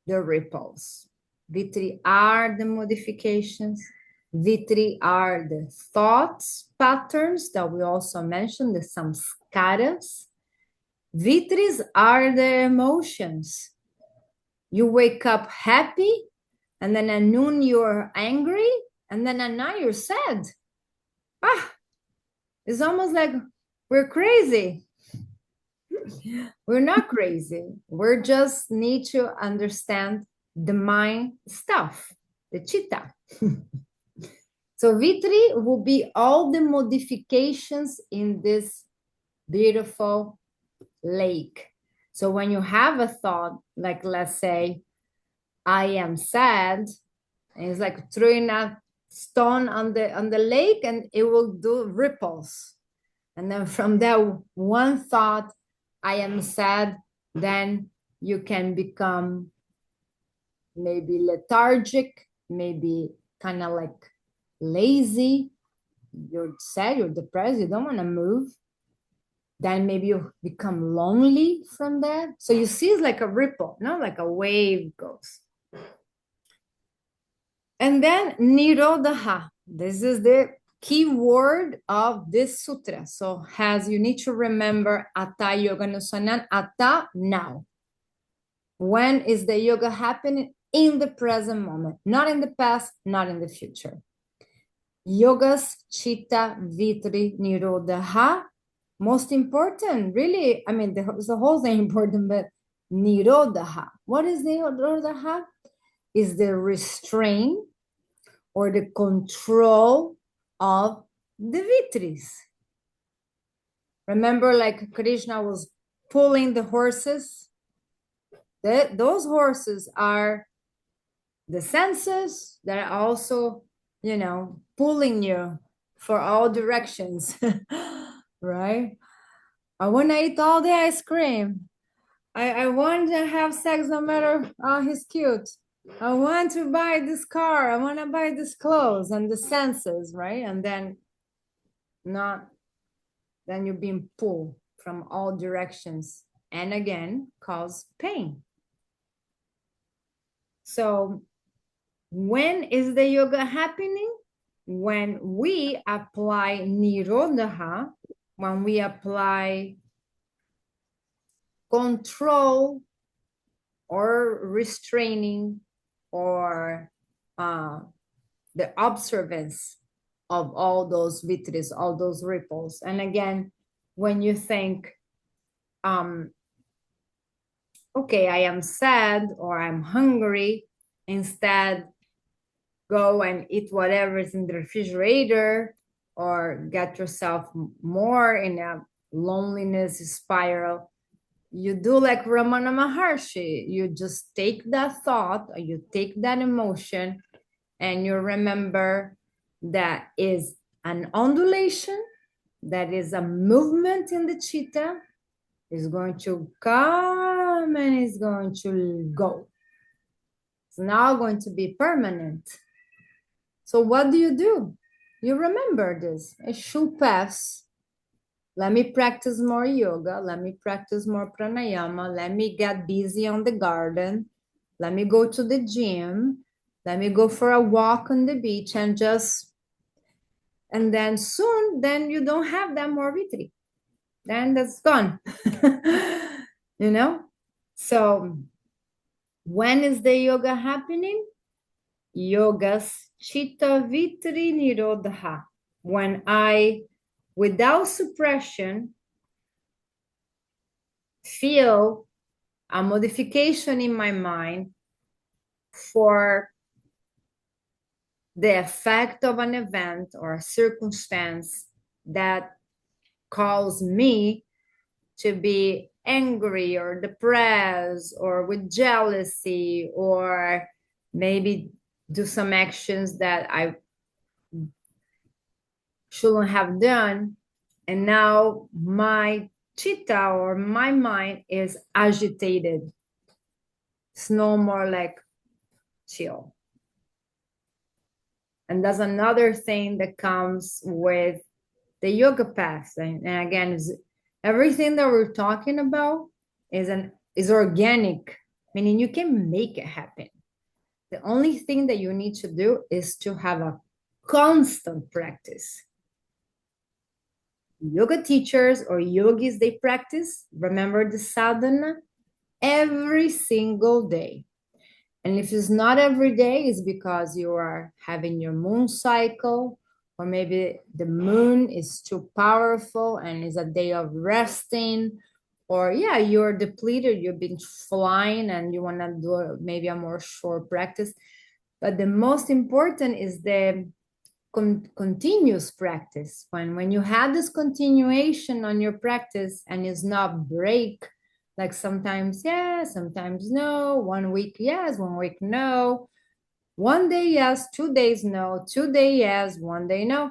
the ripples. Vitri are the modifications. Vitri are the thoughts patterns that we also mentioned, the samskaras. Vitris are the emotions. You wake up happy, and then at noon you're angry, and then at night you're sad. It's almost like we're crazy. We're not crazy. We just need to understand the mind stuff, the Chitta. So Vitri will be all the modifications in this beautiful lake. So when you have a thought, like let's say, I am sad, and it's like throwing a stone on the lake and it will do ripples. And then from that one thought, I am sad, then you can become maybe lethargic, maybe kind of like lazy. You're sad, you're depressed, you don't want to move. then maybe you become lonely from that. So you see it's like a ripple, no, like a wave goes. And then Nirodha. This is the key word of this sutra. So you need to remember Atha Yoga Nusanan, Atha now. When is the yoga happening? In the present moment, not in the past, not in the future. Yogas Chitta Vitri Nirodha. Most important, really, I mean, the whole thing important, but Nirodha. What is Nirodha? Is the restraint or the control of the vitris. Remember, like Krishna was pulling the horses? Those horses are the senses that are also, pulling you for all directions, right? I want to eat all the ice cream. I want to have sex no matter how he's cute. I want to buy this car. I want to buy this clothes, and the senses, right? And then you're being pulled from all directions, and again cause pain. So when is the yoga happening? When we apply Nirodha, when we apply control or restraining or the observance of all those vitris, all those ripples. And again, when you think, okay, I am sad or I'm hungry, instead go and eat whatever is in the refrigerator or get yourself more in a loneliness spiral. You do like Ramana Maharshi. You just take that thought or you take that emotion and you remember that is an undulation, that is a movement in the chitta, is going to come and is going to go. It's now going to be permanent. So what do? You remember this. A shoe pass. Let me practice more yoga. Let me practice more pranayama. Let me get busy on the garden. Let me go to the gym. Let me go for a walk on the beach and then soon, then you don't have that more vitri. Then that's gone. So when is the yoga happening? Yogas Chitta Vitri Nirodha. When I, without suppression, feel a modification in my mind for the effect of an event or a circumstance that calls me to be angry or depressed or with jealousy or maybe do some actions that I shouldn't have done. And now my chitta or my mind is agitated. It's no more like chill. And that's another thing that comes with the yoga path. And again, everything that we're talking about is organic, meaning you can make it happen. The only thing that you need to do is to have a constant practice. Yoga teachers or yogis, they practice, remember the sadhana, every single day. And if it's not every day, it's because you are having your moon cycle, or maybe the moon is too powerful and is a day of resting, or you're depleted, you've been flying and you want to do maybe a more short practice. But the most important is the continuous practice. When you have this continuation on your practice and it's not break, like sometimes yes, sometimes no, 1 week yes, 1 week no, 1 day yes, 2 days no, 2 days yes, 1 day no.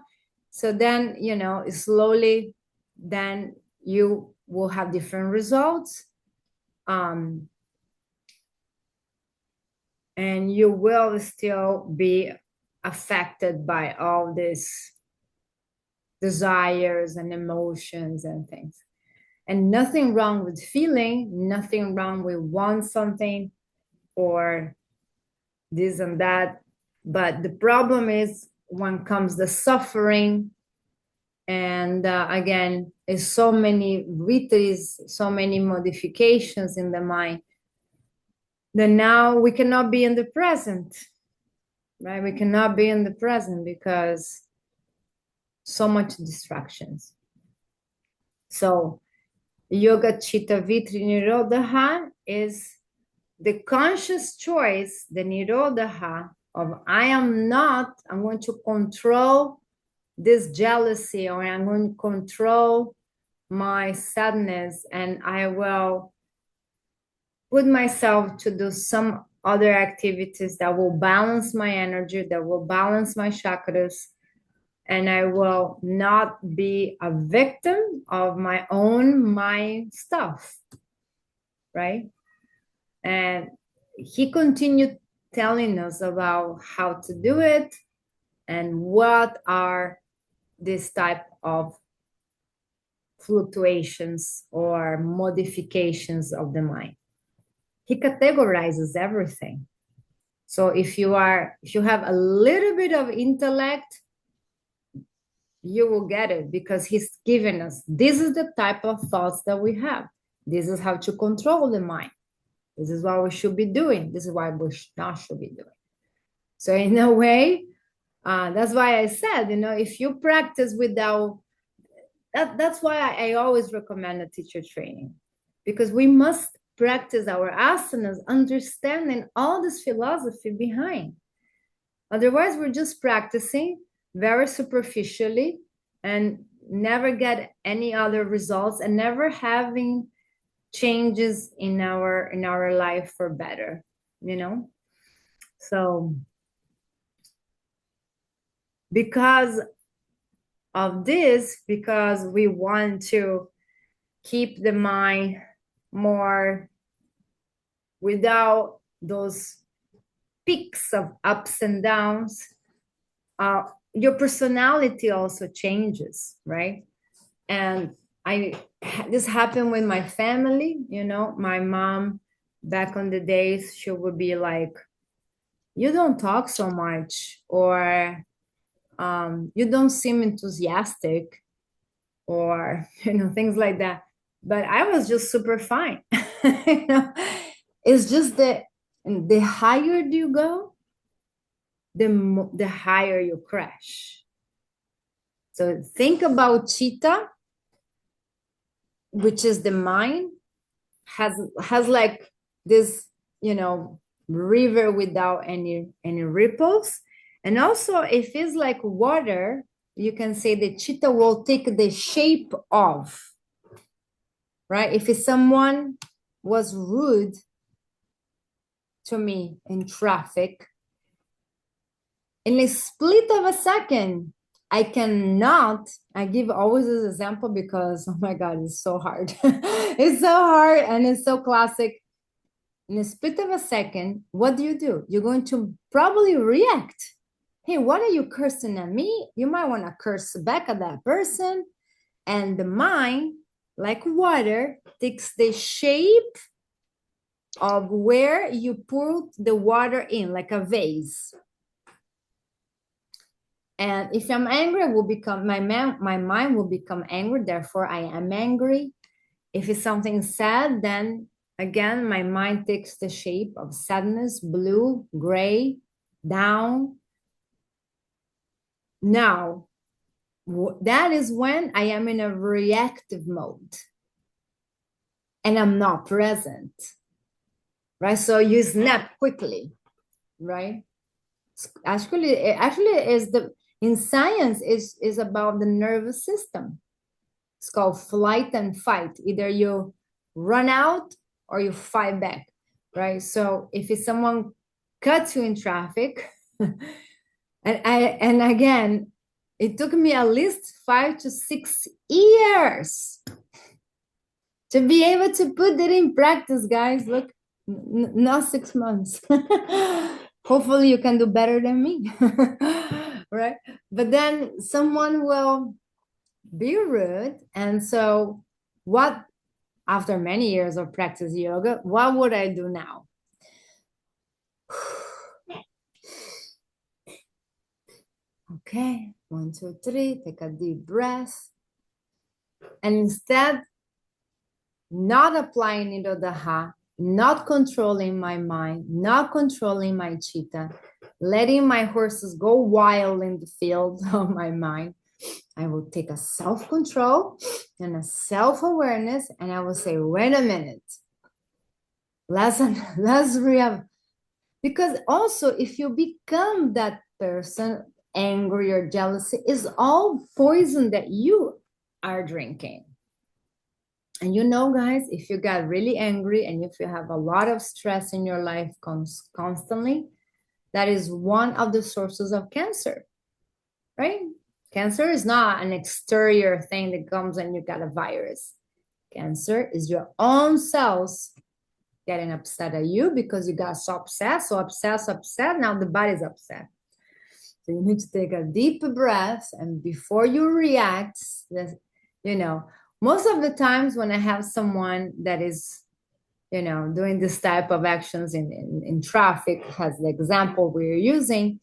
So then, slowly, then you will have different results. And you will still be affected by all these desires and emotions and things. And nothing wrong with feeling, nothing wrong with want something or this and that. But the problem is when comes the suffering, and again, is so many retreats, so many modifications in the mind, that now we cannot be in the present, right? We cannot be in the present because so much distractions. So Yoga Chitta Vitri Nirodha is the conscious choice, the Nirodha of I'm going to control this jealousy, or I'm going to control my sadness, and I will put myself to do some other activities that will balance my energy, that will balance my chakras, and I will not be a victim of my own mind stuff, right? And he continued telling us about how to do it and what are this type of fluctuations or modifications of the mind. He categorizes everything. So if you have a little bit of intellect, you will get it, because he's given us, this is the type of thoughts that we have. This is how to control the mind. This is what we should be doing. This is what we should be doing. So in a way, that's why I said, if you practice without, that's why I always recommend a teacher training, because we must practice our asanas, understanding all this philosophy behind. Otherwise, we're just practicing very superficially and never get any other results, and never having changes in our life for better, So because of this, because we want to keep the mind more without those peaks of ups and downs, your personality also changes, right? And this happened with my family, my mom back on the days, she would be like, you don't talk so much, or you don't seem enthusiastic, or things like that. But I was just super fine. It's just that the higher you go, the higher you crash. So think about Chitta, which is the mind, has like this, river without any ripples. And also, if it's like water, you can say the Chitta will take the shape of, right? If someone was rude to me in traffic, in a split of a second, I give always this example because, oh my God, it's so hard. It's so hard and it's so classic. In a split of a second, what do? You're going to probably react. Hey, what are you cursing at me? You might want to curse back at that person. And the mind, like water, takes the shape of where you poured the water in, like a vase. And if I'm angry, will become my mind will become angry. Therefore, I am angry. If it's something sad, then again, my mind takes the shape of sadness, blue, gray, down. Now, that is when I am in a reactive mode and I'm not present, right? So you snap quickly, right? Actually, in science is about the nervous system. It's called flight and fight. Either you run out or you fight back, right? So if it's someone cuts you in traffic, and again, it took me at least 5 to 6 years to be able to put it in practice, guys. Look, not 6 months. Hopefully you can do better than me, right? But then someone will be rude, and so what after many years of practice yoga, what would I do now? Okay, 1, 2, 3, take a deep breath. And instead, not applying Nirodha, not controlling my mind, not controlling my chitta, letting my horses go wild in the field of my mind, I will take a self-control and a self-awareness, and I will say, wait a minute, let's because also if you become that person, angry or jealousy is all poison that you are drinking. And you know, guys, if you got really angry and if you have a lot of stress in your life constantly, that is one of the sources of cancer, right? Cancer is not an exterior thing that comes and you got a virus. Cancer is your own cells getting upset at you because you got so upset. Now the body's upset. So you need to take a deep breath, and before you react, you know, most of the times when I have someone that is, doing this type of actions in traffic, as the example we're using,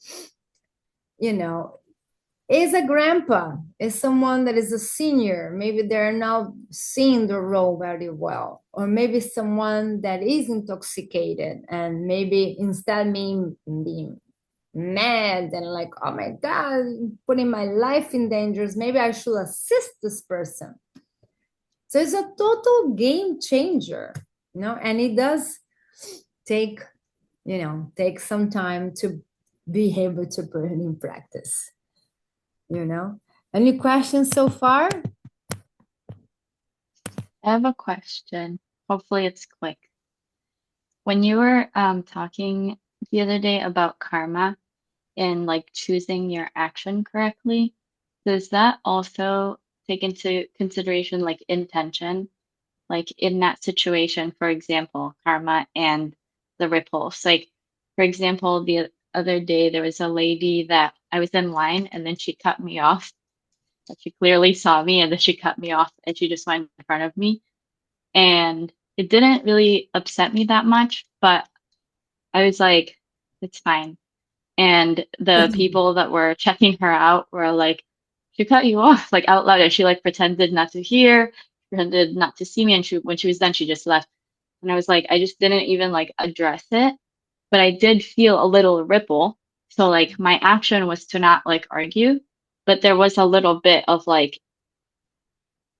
is a grandpa, is someone that is a senior. Maybe they're not seeing the role very well, or maybe someone that is intoxicated, and maybe instead being mad and like, oh my God, putting my life in dangers, maybe I should assist this person. So it's a total game changer, and it does take some time to be able to put it in practice. Any questions so far? I have a question. Hopefully it's quick. When you were talking the other day about karma and like choosing your action correctly, does that also take into consideration like intention? Like in that situation, for example, karma and the ripples. Like, for example, the other day there was a lady that I was in line and then she cut me off. She clearly saw me and then she cut me off and she just went in front of me. And it didn't really upset me that much, but I was like, it's fine. And the people that were checking her out were like, she cut you off, like out loud. And she like pretended not to hear, pretended not to see me. And when she was done, she just left. And I was like, I just didn't even like address it, but I did feel a little ripple. So like my action was to not like argue, but there was a little bit of like,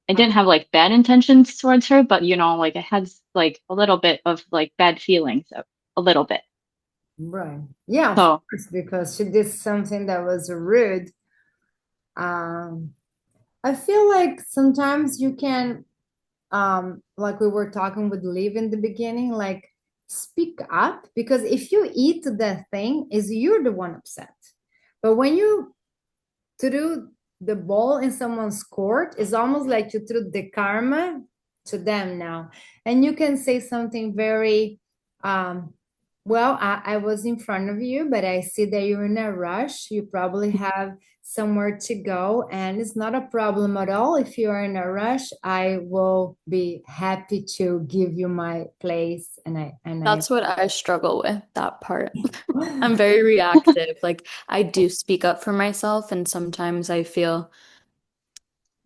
I didn't have like bad intentions towards her, but like I had like a little bit of like bad feelings, a little bit. Right. Yeah, of So course, because she did something that was rude. I feel like sometimes you can, like we were talking with Liv in the beginning, like speak up, because if you eat the thing, is you're the one upset. But when you threw the ball in someone's court, it's almost like you threw the karma to them now. And you can say something very, well, I was in front of you, but I see that you're in a rush. You probably have somewhere to go, and it's not a problem at all. If you are in a rush, I will be happy to give you my place. That's what I struggle with, that part. I'm very reactive. Like I do speak up for myself, and sometimes I feel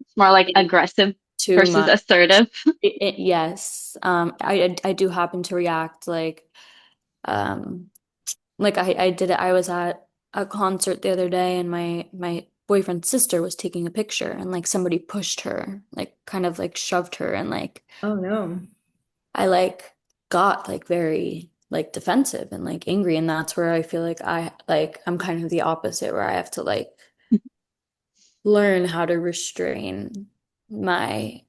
it's more like aggressive too versus much. assertive. Yes. I do happen to react um like I did it. I was at a concert the other day, and my boyfriend's sister was taking a picture, and like somebody pushed her, like kind of like shoved her, and like Oh no. I like got like very like defensive and like angry, and that's where I feel like I'm kind of the opposite, where I have to like learn how to restrain my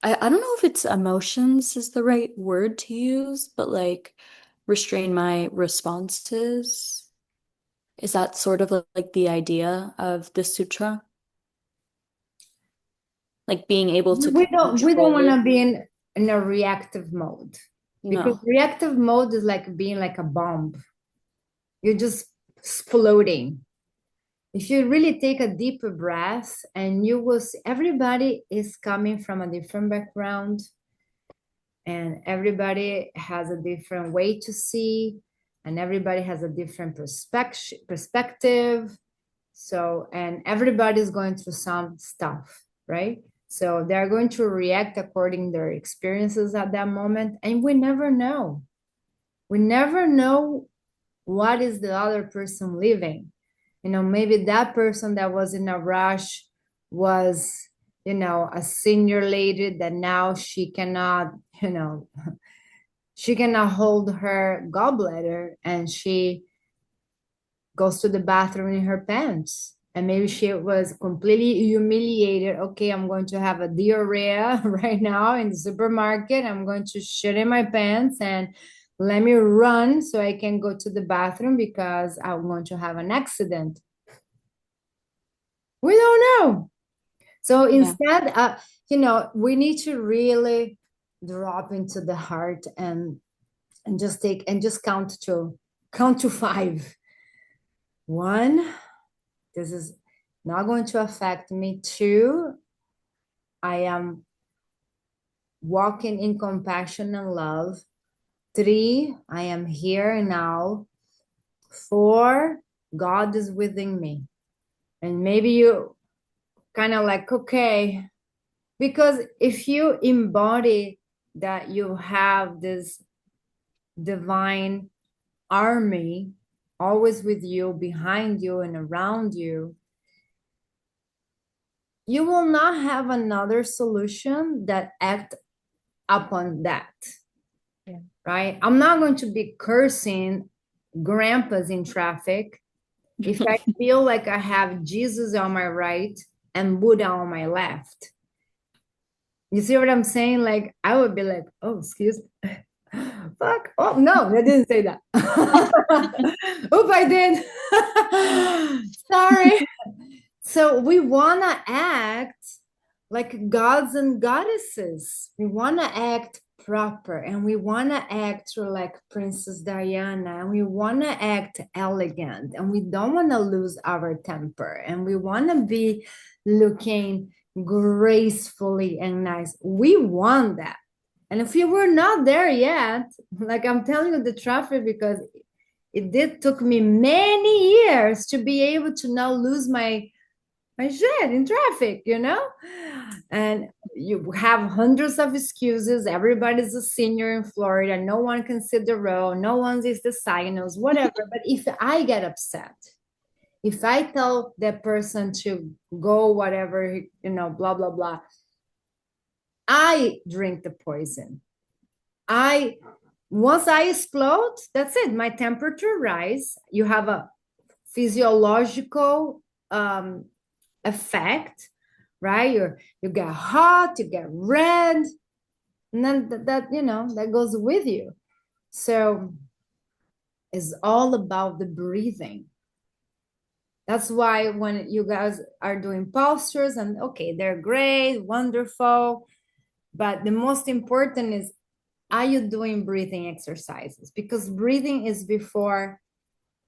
I don't know if it's emotions is the right word to use, but like restrain my responses. Is that sort of like the idea of the sutra? Like being able to We don't want control? to be in a reactive mode, because No. reactive mode is like being like a bomb. You're just exploding. If you really take a deeper breath, and you will see everybody is coming from a different background. and everybody has a different way to see, and everybody has a different perspective. So, and everybody's going through some stuff, right? So they're going to react according to their experiences at that moment, and we never know. We never know what is the other person living. You know, maybe that person that was in a rush was, you know, a senior lady that now she cannot, you know, she cannot hold her gallbladder, and she goes to the bathroom in her pants. And maybe she was completely humiliated. Okay, I'm going to have a diarrhea right now in the supermarket. I'm going to shit in my pants and let me run so I can go to the bathroom because I'm going to have an accident. We don't know. So instead, you know, we need to really drop into the heart and just take and just count to 5. 1, this is not going to affect me. 2, I am walking in compassion and love. 3, I am here and now. 4, God is within me. And maybe you kind of like, okay, because if you embody that you have this divine army always with you, behind you, and around you, you will not have another solution that act upon that. Yeah. Right? I'm not going to be cursing grandpas in traffic if I feel like I have Jesus on my right and Buddha on my left. You see what I'm saying? Like, I would be like, oh, excuse me. Fuck. Oh, no, I didn't say that. Oop, I did. Sorry. So we want to act like gods and goddesses. We want to act proper, and we want to act like Princess Diana, and we want to act elegant, and we don't want to lose our temper, and we want to be looking gracefully and nice. We want that. And if you were not there yet, like I'm telling you the traffic, because it did took me many years to be able to now lose my shit in traffic, you know? And you have hundreds of excuses. Everybody's a senior in Florida. No one can see the road. No one is the signals, whatever. But if I get upset, if I tell that person to go, whatever, you know, blah, blah, blah, I drink the poison. Once I explode, that's it. My temperature rise. You have a physiological effect, right? You get hot, you get red, and then that you know that goes with you. So it's all about the breathing. That's why when you guys are doing postures, and okay, they're great, wonderful, but the most important is, are you doing breathing exercises? Because breathing is before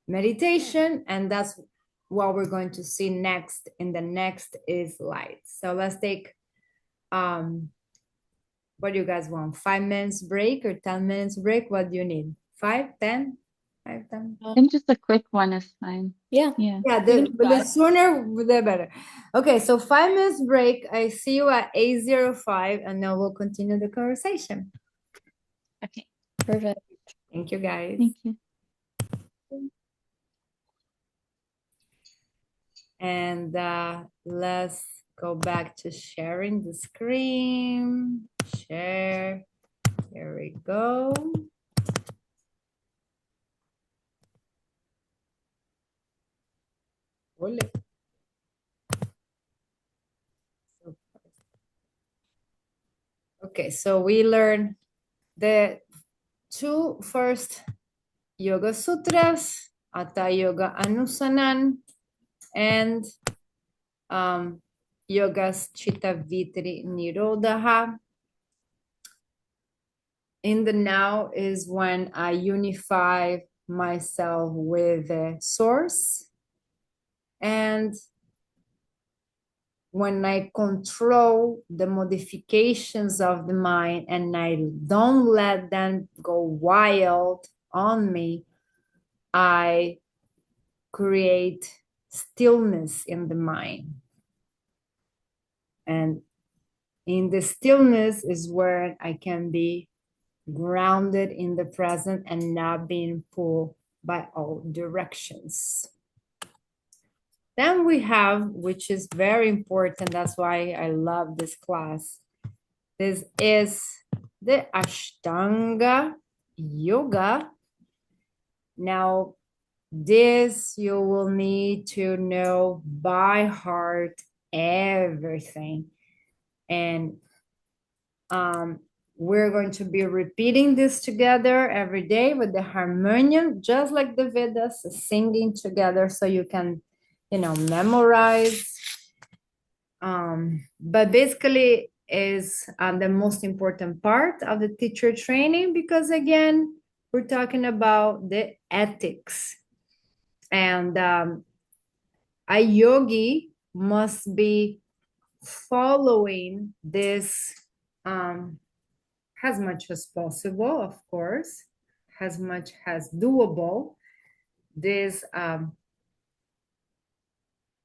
meditation, and that's what we're going to see next in the next is light. So let's take what do you guys want? 5 minutes break or 10 minutes break? What do you need? 5, 10? 5, 10? I think just a quick one is fine. Yeah. Yeah. Yeah, the sooner the better. Okay, so 5 minutes break. I see you at 8:05, and then we'll continue the conversation. Okay. Perfect. Thank you, guys. Thank you. And let's go back to sharing the screen. Share. Here we go. Ole. Okay, so we learned the 2 first Yoga Sutras, Hatha Yoga Anusanan, and Yogas Chitta Vitri Nirodha. In the now is when I unify myself with the source, and when I control the modifications of the mind and I don't let them go wild on me, I create stillness in the mind. And in the stillness is where I can be grounded in the present and not being pulled by all directions. Then we have, which is very important, that's why I love this class. This is the Ashtanga Yoga. Now, this you will need to know by heart everything. And we're going to be repeating this together every day with the harmonium, just like the Vedas, singing together so you can, memorize. But basically is the most important part of the teacher training, because again, we're talking about the ethics. And a yogi must be following this as much as possible, of course, as much as doable, these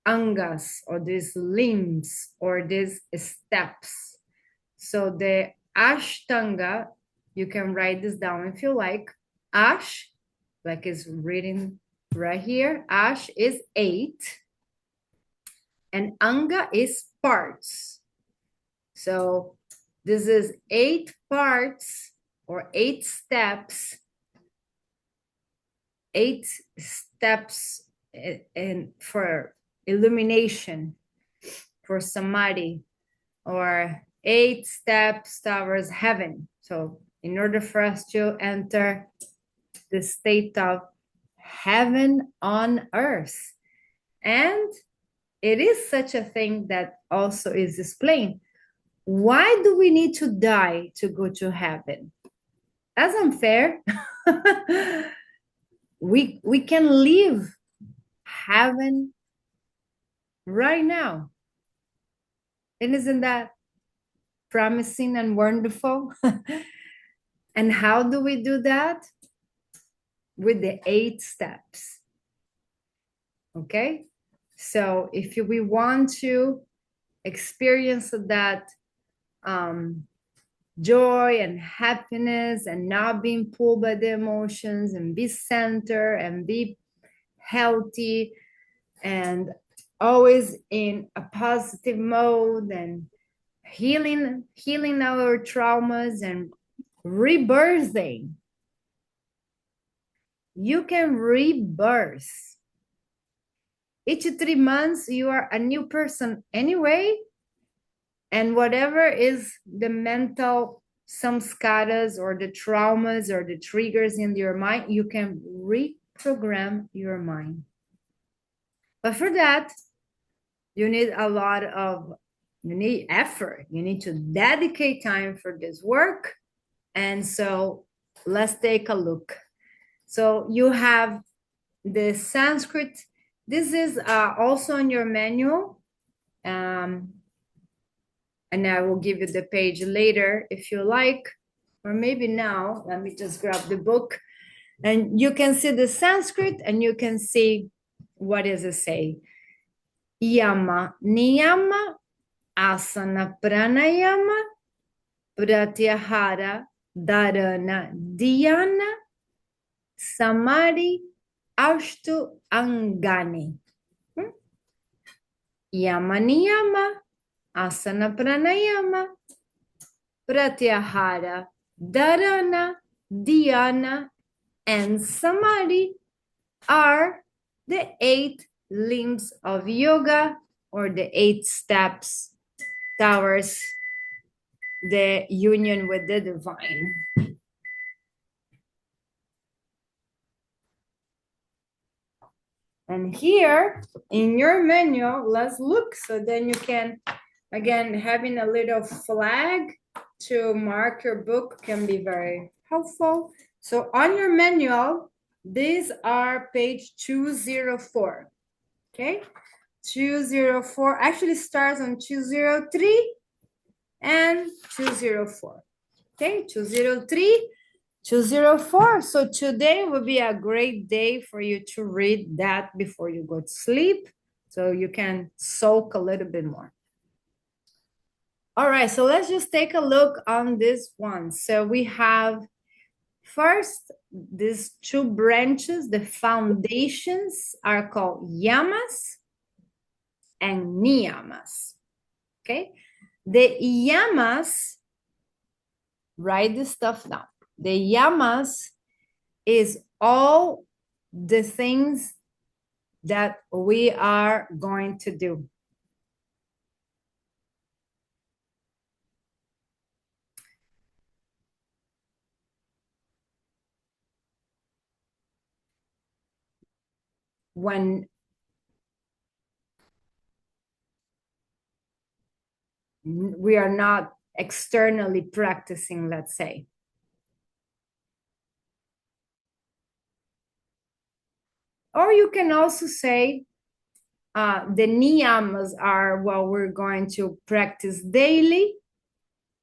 angas or these limbs or these steps. So the Ashtanga, you can write this down if you like. Ash, like it's written right here, Ash is 8 and Anga is parts. So this is 8 parts or 8 steps, 8 steps in for illumination, for samadhi, or 8 steps towards heaven. So in order for us to enter the state of heaven on earth. And it is such a thing that also is explained. Why do we need to die to go to heaven? That's unfair. we can live heaven right now. And isn't that promising and wonderful? And how do we do that? With the 8 steps. Okay? So if we want to experience that joy and happiness and not being pulled by the emotions and be centered and be healthy and always in a positive mode and healing our traumas and rebirthing. You can rebirth. Each 3 months, you are a new person anyway. And whatever is the mental samskaras or the traumas or the triggers in your mind, you can reprogram your mind. But for that, you need you need effort. You need to dedicate time for this work. And so let's take a look. So you have the Sanskrit. This is also on your manual. And I will give you the page later if you like, or maybe now. Let me just grab the book. And you can see the Sanskrit and you can see what does it say. Yama, niyama, asana, pranayama, pratyahara, dharana, dhyana, samadhi, ashtu angani. Yama, niyama, asana, pranayama, pratyahara, dharana, dhyana, and samadhi are the 8 limbs of yoga, or the 8 steps towards the union with the divine. And here in your manual, let's look. So then you can, again, having a little flag to mark your book can be very helpful. So on your manual, these are page 204. Okay. 204 actually starts on 203 and 204. Okay, 203, 204. So today will be a great day for you to read that before you go to sleep, so you can soak a little bit more. All right, so let's just take a look on this one. So we have first these two branches, the foundations are called yamas and niyamas. Okay, the yamas, write this stuff down. The yamas is all the things that we are going to do. When we are not externally practicing, let's say. Or you can also say the niyamas are what we're going to practice daily.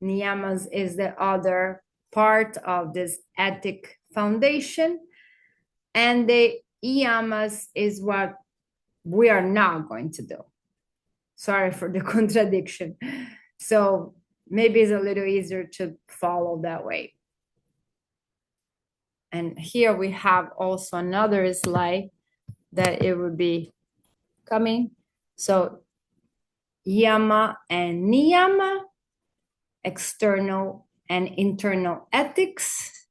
Niyamas is the other part of this ethic foundation. And the yamas is what we are not going to do. Sorry for the contradiction. So maybe it's a little easier to follow that way. And here we have also another slide that it would be coming. So yama and niyama, external and internal ethics.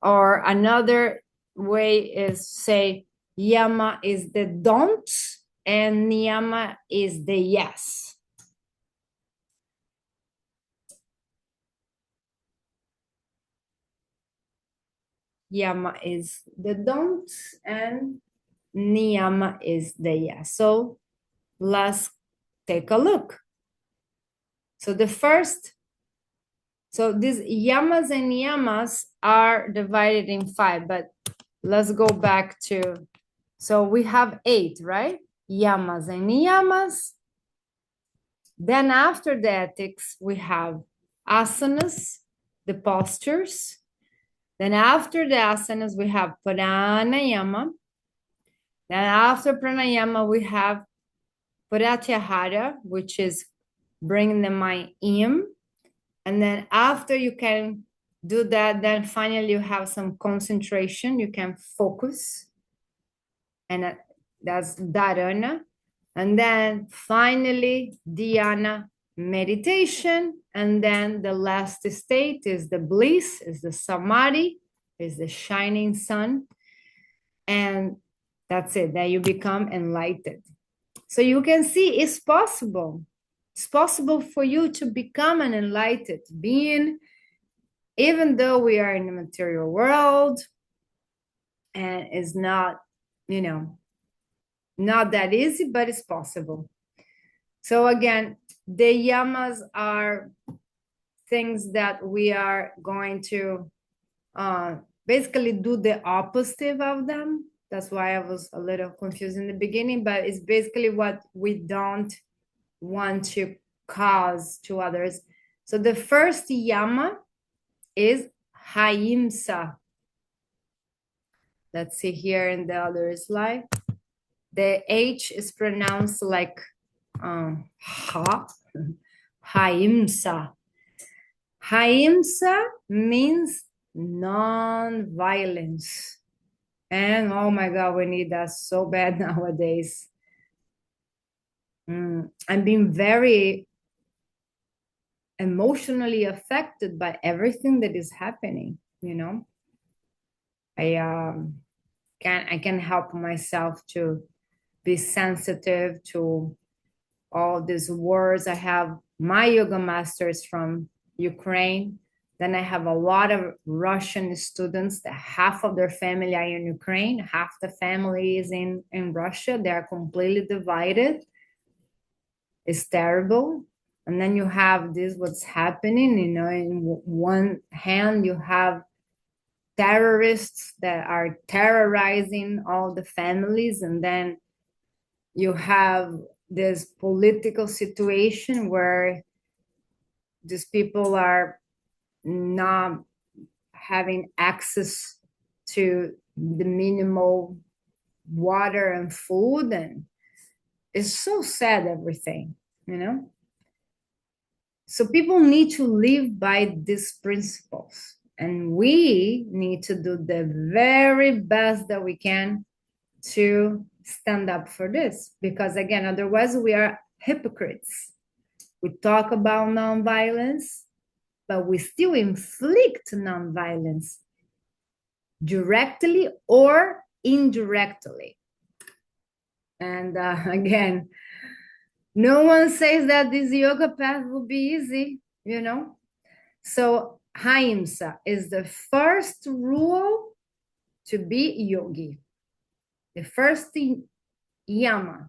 Or another way is say yama is the don't and niyama is the yes. Yama is the don't and niyama is the yes. So let's take a look. So the first, so these yamas and niyamas are divided in 5, but let's go back to, so we have 8, right? Yamas and niyamas. Then after the ethics, we have asanas, the postures. Then after the asanas, we have pranayama. Then after pranayama, we have pratyahara, which is bringing the mind in. And then after you can do that, then finally you have some concentration. You can focus. And that's dharana. And then finally, dhyana, meditation. And then the last state is the bliss, is the samadhi, is the shining sun. And that's it, that you become enlightened. So you can see it's possible. It's possible for you to become an enlightened being, even though we are in the material world and it's not, you know, not that easy, but it's possible. So again, the yamas are things that we are going to basically do the opposite of them. That's why I was a little confused in the beginning, but it's basically what we don't want to cause to others. So the first yama is haimsa. Let's see here in the other slide. The H is pronounced like ha, haimsa. Haimsa means non-violence. And oh my God, we need that so bad nowadays. I'm being very emotionally affected by everything that is happening, you know. I can help myself to be sensitive to all these words. I have my yoga masters from Ukraine. Then I have a lot of Russian students that half of their family are in Ukraine, half the family is in Russia. They are completely divided. It's terrible. And then you have this, what's happening, you know, in one hand, you have terrorists that are terrorizing all the families. And then you have this political situation where these people are not having access to the minimal water and food, and it's so sad, everything, you know. So people need to live by these principles, and we need to do the very best that we can to stand up for this, because again, otherwise we are hypocrites. We talk about nonviolence, but we still inflict nonviolence directly or indirectly. And again, no one says that this yoga path will be easy, you know. So Ahimsa is the first rule to be yogi. The first yama.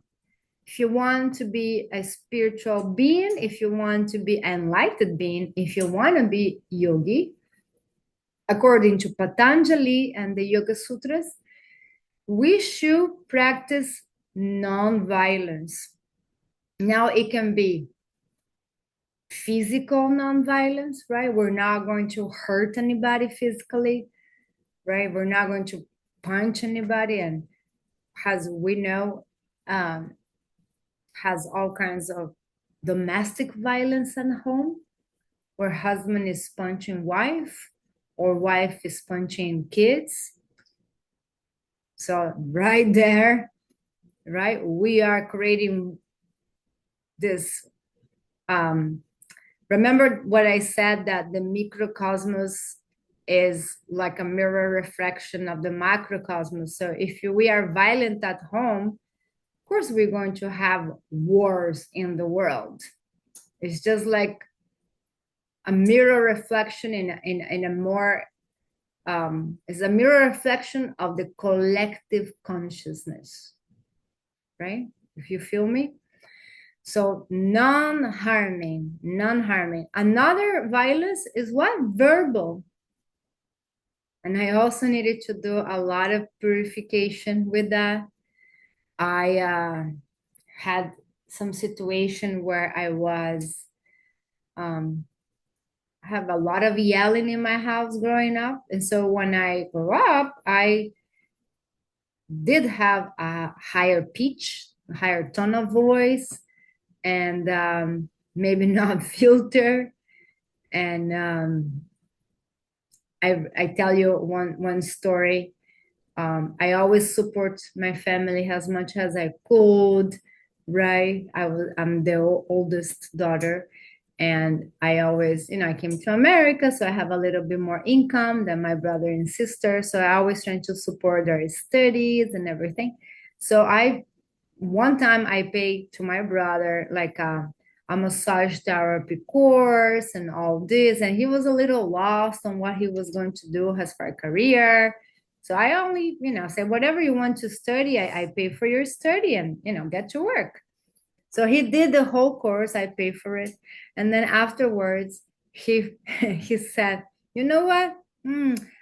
If you want to be a spiritual being, if you want to be an enlightened being, if you want to be yogi, according to Patanjali and the Yoga Sutras, we should practice non-violence. Now it can be physical non-violence, right? We're not going to hurt anybody physically, right? We're not going to punch anybody, and as we know, has all kinds of domestic violence at home, where husband is punching wife or wife is punching kids. So right there, right, we are creating this. Remember what I said, that the microcosmos is like a mirror reflection of the macrocosmos. So if we are violent at home, of course we're going to have wars in the world. It's just like a mirror reflection in a more it's a mirror reflection of the collective consciousness, right? If you feel me. So non-harming. Another violence is what? Verbal. And I also needed to do a lot of purification with that. I had some situation where I was have a lot of yelling in my house growing up. And so when I grew up, I did have a higher pitch, a higher tone of voice, and maybe not filter. And I tell you one story. I always support my family as much as I could, right? I'm the oldest daughter, and I always, I came to America, so I have a little bit more income than my brother and sister. So I always trying to support their studies and everything. So one time I paid to my brother like a massage therapy course and all this, and he was a little lost on what he was going to do as for a career. So I only, said, whatever you want to study, I pay for your study, and, get to work. So he did the whole course, I paid for it. And then afterwards, he he said, you know what?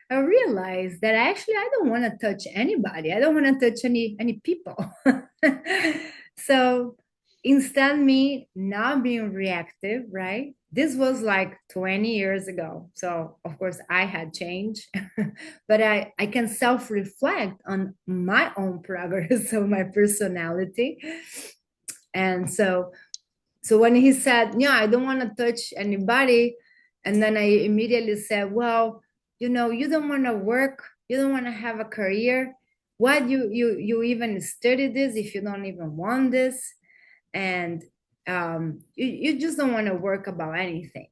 I realized that actually I don't want to touch anybody. I don't want to touch any people. So instead me not being reactive, right? This was like 20 years ago. So of course I had changed, but I can self-reflect on my own progress of my personality. And so when he said, yeah, I don't want to touch anybody, and then I immediately said, well, you don't want to work, you don't want to have a career. Why do you even study this if you don't even want this? And you just don't want to work about anything.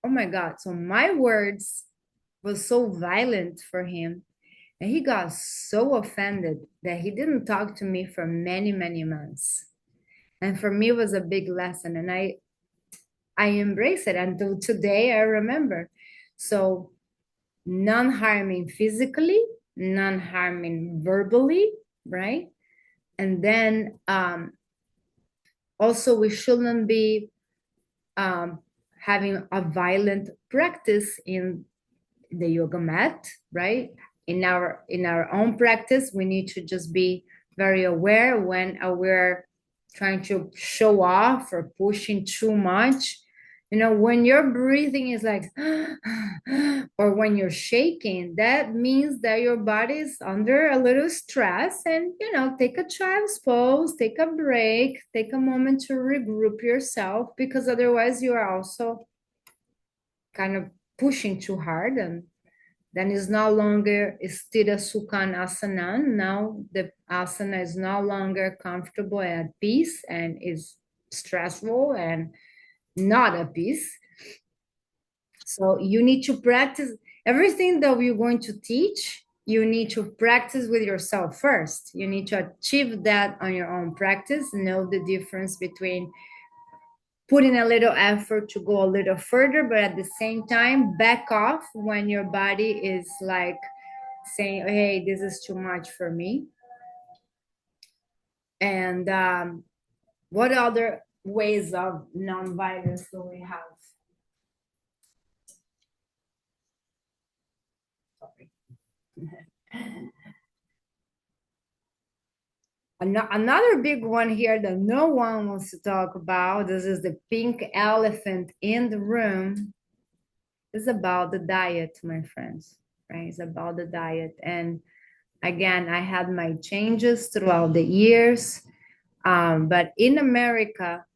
Oh my God. So my words was so violent for him, and he got so offended that he didn't talk to me for many, many months. And for me, it was a big lesson, and I embrace it until today. I remember. So non-harming physically, non-harming verbally, right? And then also we shouldn't be having a violent practice in the yoga mat, right? In our own practice, we need to just be very aware when we're trying to show off or pushing too much. You know, when your breathing is like, or when you're shaking, that means that your body is under a little stress. And, you know, take a child's pose, take a break, take a moment to regroup yourself, because otherwise you are also kind of pushing too hard, and then it's no longer Sthira Sukhan Asana. Now the asana is no longer comfortable and at peace, and is stressful and not at peace. So you need to practice everything that you're going to teach. You need to practice with yourself first. You need to achieve that on your own practice, know the difference between putting a little effort to go a little further, but at the same time, back off when your body is like saying, hey, this is too much for me. And what other ways of non-violence do we have? Sorry. Another big one here that no one wants to talk about, this is the pink elephant in the room, is about the diet, my friends, right? It's about the diet. And again, I had my changes throughout the years, but in America,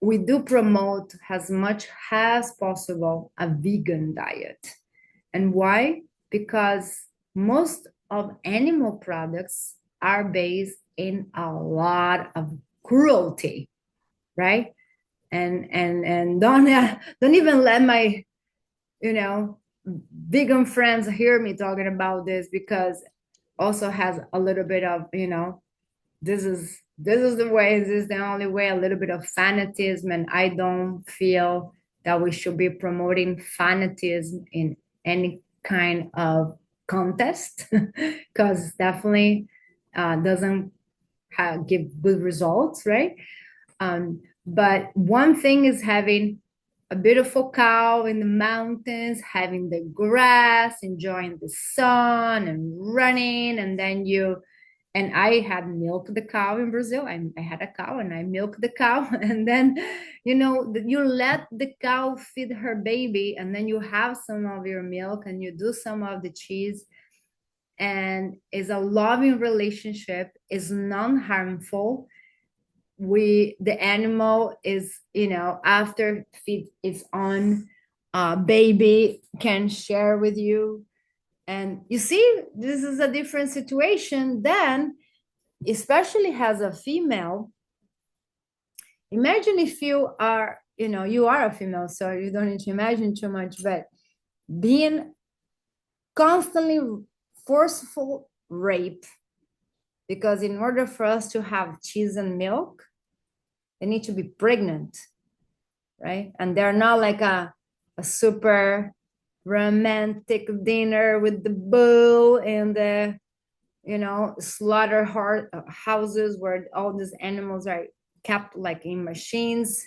we do promote as much as possible a vegan diet. And why? Because most of animal products are based in a lot of cruelty, right? And don't even let my, you know, vegan friends hear me talking about this, because also has a little bit of, you know, this is the way, this is the only way, a little bit of fanatism. And I don't feel that we should be promoting fanatism in any kind of contest, because definitely doesn't give good results, right? But one thing is having a beautiful cow in the mountains, having the grass, enjoying the sun and running. And then and I had milked the cow in Brazil. I had a cow and I milked the cow. And then, you know, you let the cow feed her baby, and then you have some of your milk and you do some of the cheese. And it's a loving relationship, is non-harmful. The animal is, you know, after feed its own baby, can share with you. And you see, this is a different situation than, especially as a female. Imagine if you are, you know, you are a female, so you don't need to imagine too much, but being constantly forceful rape, because in order for us to have cheese and milk, they need to be pregnant, right? And they're not like a super romantic dinner with the bull and the, you know, slaughter houses where all these animals are kept like in machines.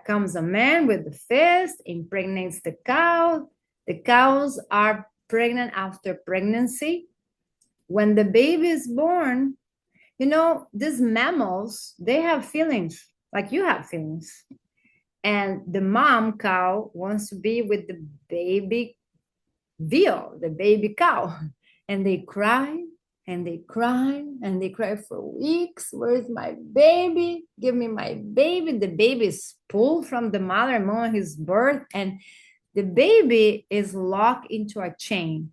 Comes a man with the fist, impregnates the cow. The cows are pregnant after pregnancy. When the baby is born, you know, these mammals, they have feelings like you have feelings. And the mom cow wants to be with the baby veal, the baby cow. And they cry and they cry and they cry for weeks. Where's my baby? Give me my baby. The baby is pulled from the mother moment his birth, and the baby is locked into a chain.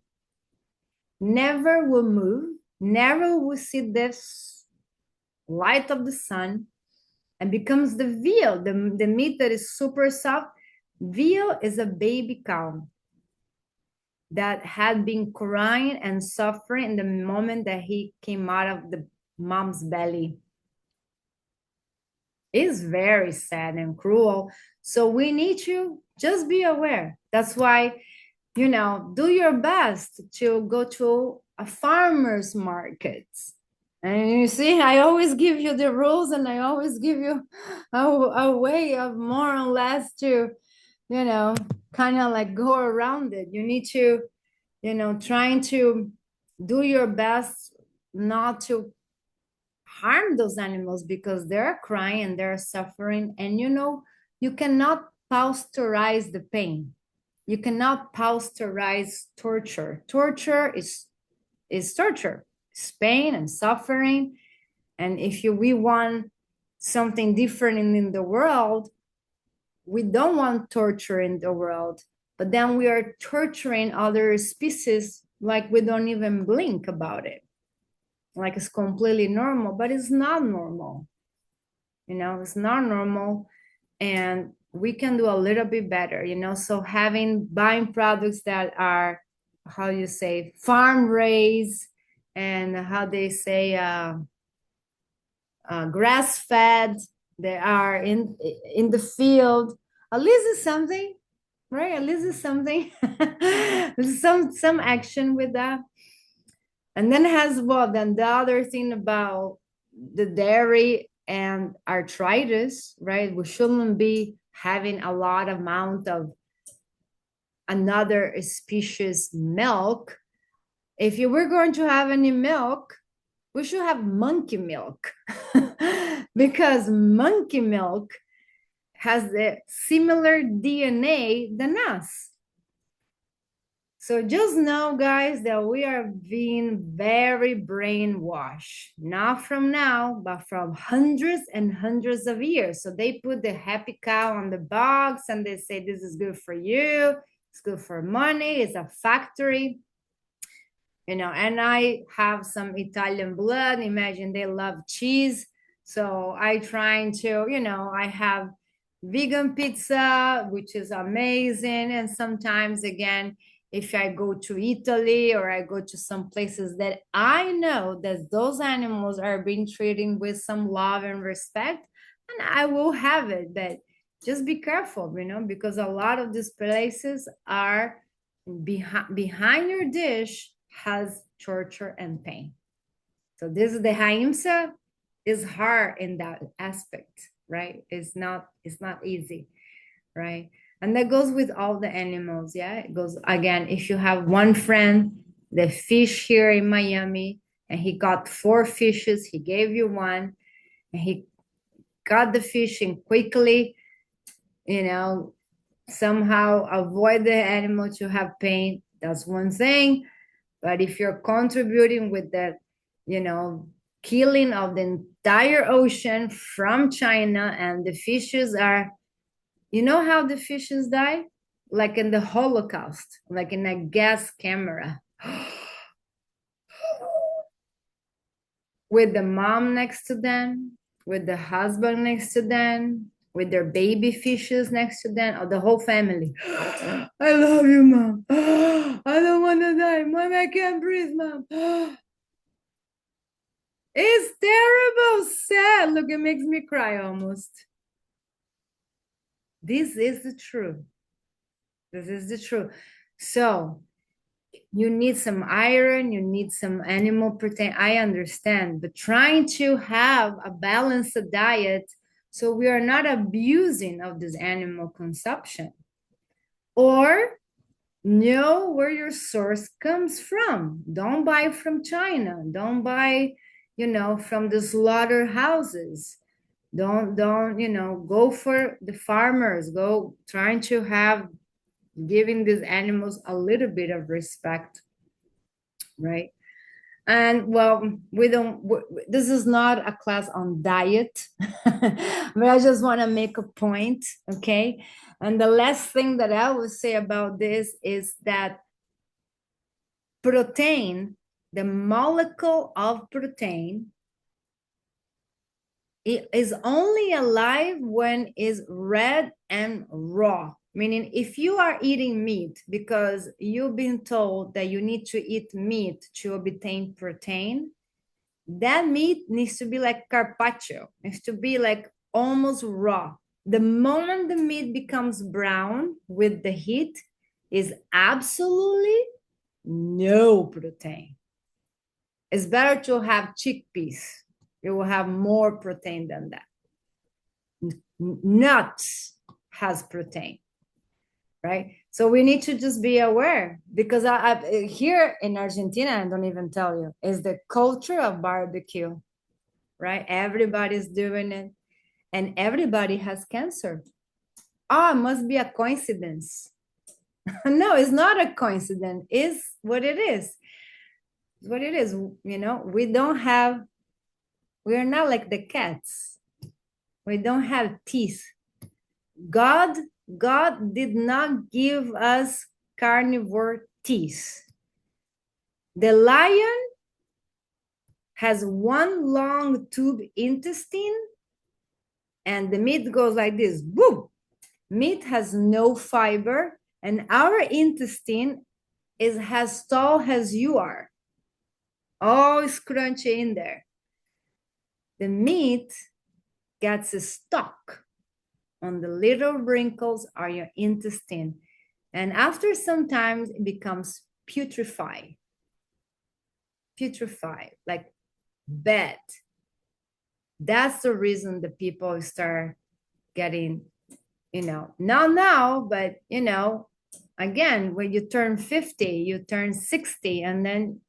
Never will move, never will see this light of the sun, and becomes the veal, the meat that is super soft. Veal is a baby cow that had been crying and suffering in the moment that he came out of the mom's belly. It's very sad and cruel. So we need to just be aware. That's why, you know, do your best to go to a farmer's market. And you see, I always give you the rules, and I always give you a way of more or less to, you know, kind of like go around it. You need to, you know, trying to do your best not to harm those animals because they're crying and they're suffering. And you know, you cannot pasteurize the pain. You cannot pasteurize torture. Torture is torture. It's pain and suffering. And if we want something different in the world, we don't want torture in the world. But then we are torturing other species like we don't even blink about it. Like it's completely normal, but it's not normal. You know, it's not normal. And we can do a little bit better, you know. So buying products that are, how you say, farm raised, and how they say grass fed, they are in the field, at least it's something, right? At least it's something. There's some action with that. And then then the other thing about the dairy and arthritis, right? We shouldn't be having a lot amount of another species milk. If you were going to have any milk, we should have monkey milk because monkey milk has the similar DNA than us. So just know, guys, that we are being very brainwashed, not from now, but from hundreds and hundreds of years. So they put the happy cow on the box and they say, this is good for you. It's good for money. It's a factory. You know, and I have some Italian blood. Imagine they love cheese. So I trying to, you know, I have vegan pizza, which is amazing. And sometimes again, if I go to Italy or I go to some places that I know that those animals are being treated with some love and respect, and I will have it. But just be careful, you know, because a lot of these places are behind your dish has torture and pain. So this is the haimsa is hard in that aspect, right? It's not easy, right? And that goes with all the animals. Yeah, it goes again. If you have one friend, the fish here in Miami, and he got 4 fishes, he gave you one, and he got the fish and quickly, you know, somehow avoid the animal to have pain. That's one thing. But if you're contributing with the, you know, killing of the entire ocean from China, and the fishes are, you know how the fishes die? Like in the Holocaust, like in a gas camera. With the mom next to them, with the husband next to them, with their baby fishes next to them, or the whole family. I love you, mom. I don't want to die. Mom, I can't breathe, mom. It's terrible, sad. Look, it makes me cry almost. This is the truth. This is the truth. So you need some iron, you need some animal protein. I understand, but trying to have a balanced diet so we are not abusing of this animal consumption. Or know where your source comes from. Don't buy from China. Don't buy, you know, from the slaughterhouses. Don't, you know, go for the farmers. Go trying to have giving these animals a little bit of respect, right? And well, this is not a class on diet, but I just want to make a point, okay? And the last thing that I will say about this is that protein, the molecule of protein, it is only alive when it's red and raw. Meaning if you are eating meat because you've been told that you need to eat meat to obtain protein, that meat needs to be like carpaccio, needs to be like almost raw. The moment the meat becomes brown with the heat is absolutely no protein. It's better to have chickpeas. You will have more protein than that. Nuts has protein. right? So we need to just be aware, because here in Argentina, I don't even tell you, is the culture of barbecue, right? Everybody's doing it, and everybody has cancer. Oh, it must be a coincidence. No, it's not a coincidence. It's what it is. It's what it is. You know, we are not like the cats. We don't have teeth. God, God did not give us carnivore teeth. The lion has one long tube intestine, and the meat goes like this. Boom! Meat has no fiber, and our intestine is as tall as you are. All scrunchy in there. The meat gets stuck on the little wrinkles of your intestine. And after some time, it becomes putrefied. Putrefied, like bad. That's the reason the people start getting, not now, but, again, when you turn 50, you turn 60, and then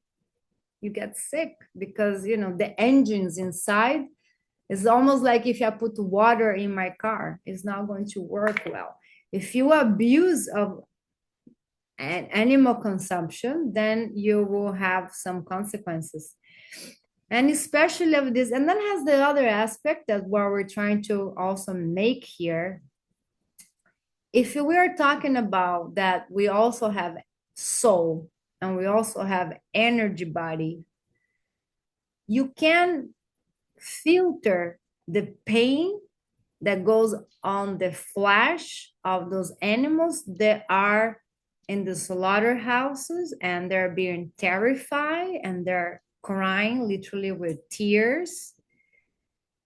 you get sick because, the engines inside, it's almost like if I put water in my car, it's not going to work well. If you abuse of an animal consumption, then you will have some consequences. And especially of this, and then has the other aspect that what we're trying to also make here. If we are talking about that, we also have soul and we also have energy body, you can filter the pain that goes on the flesh of those animals that are in the slaughterhouses, and they're being terrified and they're crying literally with tears.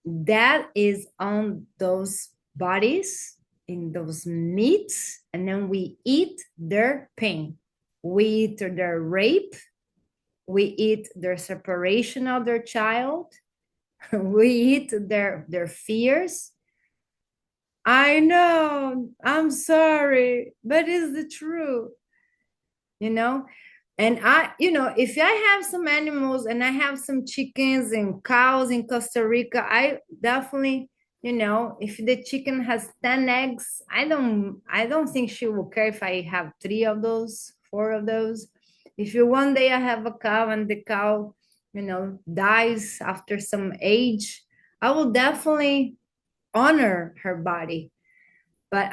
That is on those bodies, in those meats, and then we eat their pain. We eat their rape. We eat their separation of their child. We eat their fears. I know, I'm sorry, but it's the truth, you know? And if I have some animals and I have some chickens and cows in Costa Rica, I definitely, if the chicken has 10 eggs, I don't think she will care if I have 3 of those, 4 of those. If one day I have a cow and the cow, dies after some age, I will definitely honor her body. But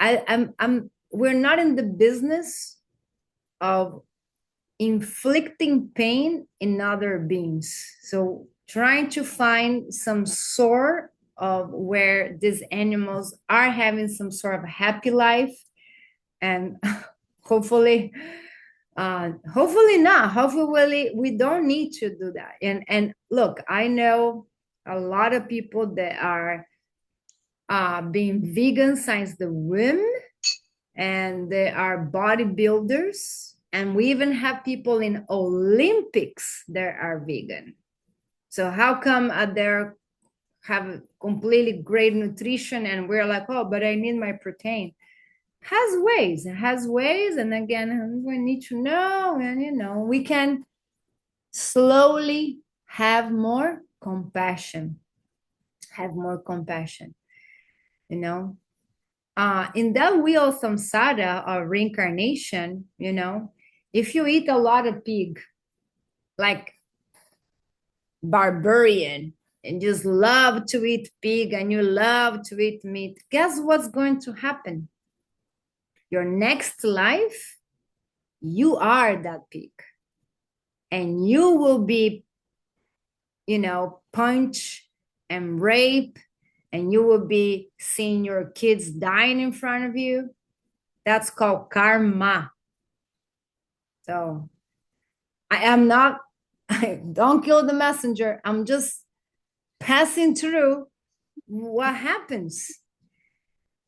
we're not in the business of inflicting pain in other beings. So trying to find some sort of where these animals are having some sort of happy life, and hopefully not. Hopefully we don't need to do that. And look, I know a lot of people that are being vegan since the womb, and they are bodybuilders, and we even have people in Olympics that are vegan. So how come they have completely great nutrition and we're like, oh, but I need my protein? It has ways. And again, we need to know, and we can slowly have more compassion, in that wheel of samsara or reincarnation, if you eat a lot of pig, like barbarian, and just love to eat pig and you love to eat meat, guess what's going to happen? Your next life, you are that pig, and you will be, punched and raped, and you will be seeing your kids dying in front of you. That's called karma. So I am not, don't kill the messenger. I'm just passing through what happens,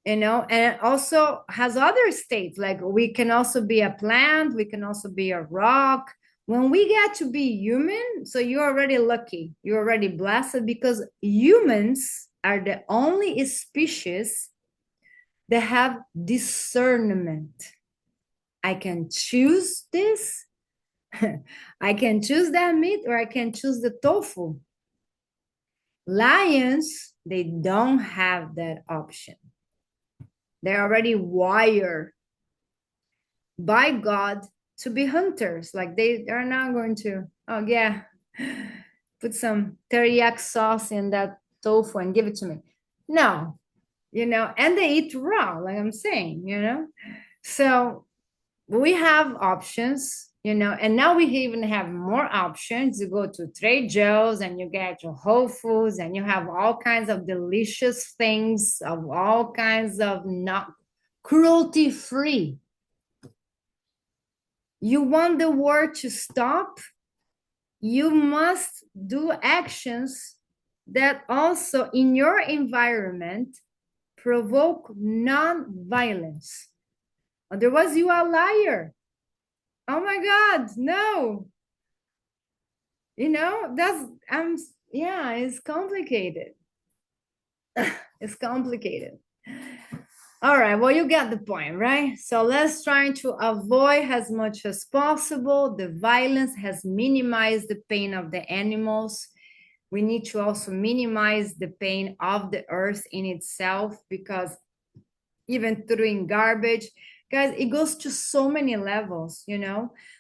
and it also has other states. Like we can also be a plant, we can also be a rock. When we get to be human, so you're already lucky, you're already blessed, because humans are the only species that have discernment. I can choose this. I can choose that meat, or I can choose the tofu. Lions, they don't have that option. They're already wired by God to be hunters. Like they're not going to, oh yeah, put some teriyaki sauce in that tofu and give it to me. No, and they eat raw, like I'm saying. So we have options, and now we even have more options. You go to Trader Joe's and you get your Whole Foods, and you have all kinds of delicious things of all kinds of not cruelty free. You want the war to stop? You must do actions that also in your environment provoke non-violence. Otherwise, you are a liar. Oh my God, no. It's complicated. It's complicated. All right, well, you get the point, right? So let's try to avoid as much as possible. The violence has minimized the pain of the animals. We need to also minimize the pain of the earth in itself, because even throwing garbage, guys, it goes to so many levels,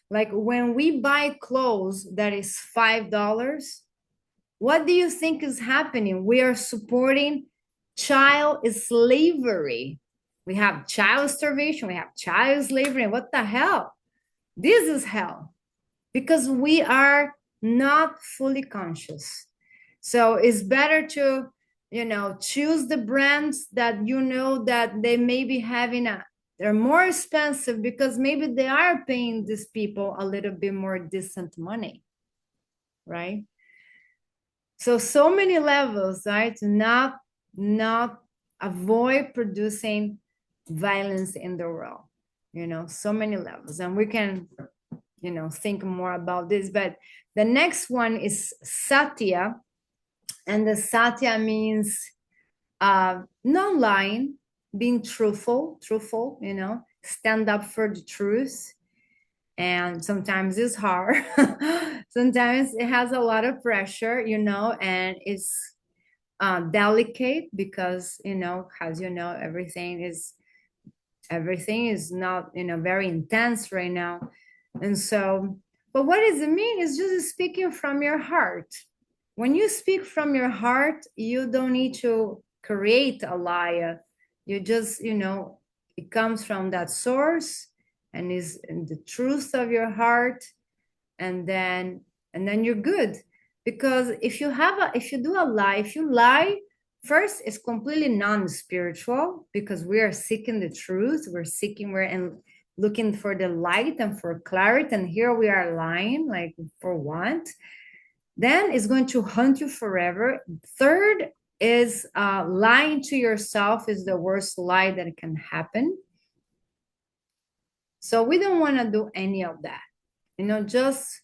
like when we buy clothes that is $5, what do you think is happening? We are supporting child slavery. We have child starvation, we have child slavery. And what the hell? This is hell, because we are not fully conscious. So it's better to choose the brands that that they may be having they're more expensive, because maybe they are paying these people a little bit more decent money, right? So many levels, right? To not avoid producing violence in the world, so many levels. And we can, think more about this. But the next one is Satya. And the Satya means not lying, being truthful, stand up for the truth. And sometimes it's hard. Sometimes it has a lot of pressure, and it's delicate, because, as everything is not, very intense right now. And so, but what does it mean? It's just speaking from your heart. When you speak from your heart, you don't need to create a lie. You just, it comes from that source, and is in the truth of your heart, and then you're good. Because if you do a lie, if you lie, first, it's completely non-spiritual, because we are seeking the truth, we're looking for the light and for clarity, and here we are lying, like, for what? Then it's going to haunt you forever. Third is lying to yourself is the worst lie that can happen. So we don't want to do any of that. Just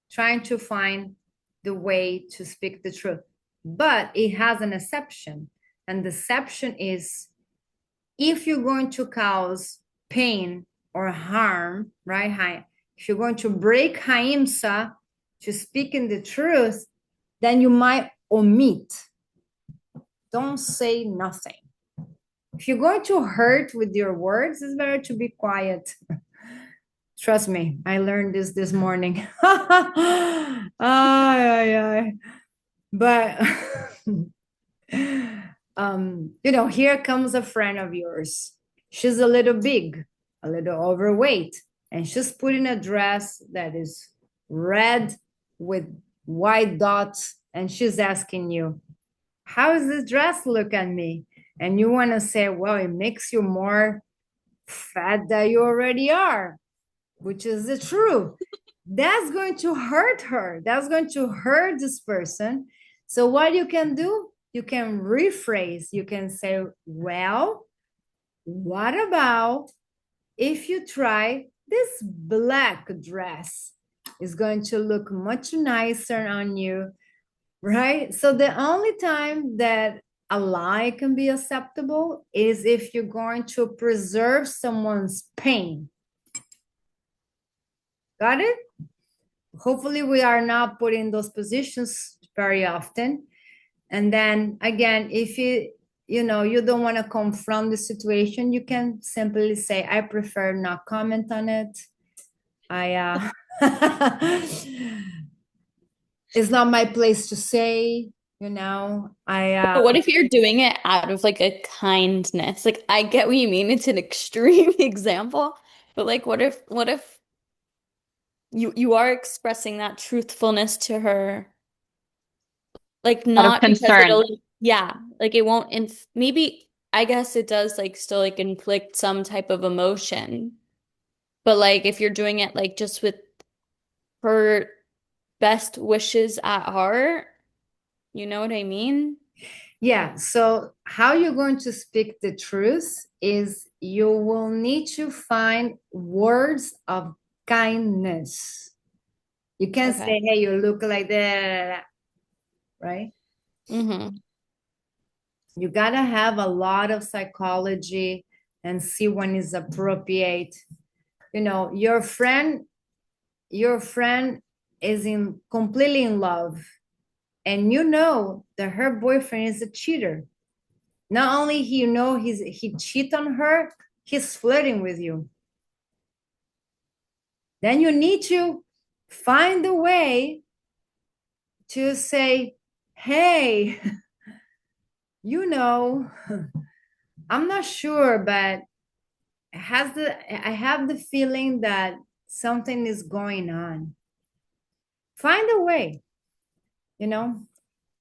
trying to find the way to speak the truth. But it has an exception. And the exception is, if you're going to cause pain or harm, right? If you're going to break Haimsa, to speak in the truth, then you might omit. Don't say nothing. If you're going to hurt with your words, it's better to be quiet. Trust me, I learned this morning. But here comes a friend of yours. She's a little big, a little overweight, and she's putting a dress that is red with white dots, and she's asking you, how does this dress look at me? And you want to say, well, it makes you more fat than you already are, which is the truth. That's going to hurt her. That's going to hurt this person. So what you can do, you can rephrase. You can say, well, what about if you try this black dress? It's going to look much nicer on you, right? So the only time that a lie can be acceptable is if you're going to preserve someone's pain. Got it? Hopefully we are not put in those positions very often. And then again, if you know you don't want to confront the situation, you can simply say, I prefer not comment on it. I it's not my place to say, you know. But what if you're doing it out of like a kindness? Like I get what you mean, it's an extreme example, but like what if you are expressing that truthfulness to her, like Out of not because concern. it'll, yeah, like it won't inf maybe I guess it does like still like inflict some type of emotion. But like if you're doing it like just with her best wishes at heart, you know what I mean? Yeah, so how you're going to speak the truth is you will need to find words of kindness. You can't Okay. say, hey, you look like that, right? Mm-hmm. You gotta have a lot of psychology and see when is appropriate. You know, your friend is in completely in love, and you know that her boyfriend is a cheater. Not only he cheat on her, he's flirting with you. Then you need to find a way to say, hey, you know, I'm not sure, but I have the feeling that something is going on. Find a way, you know,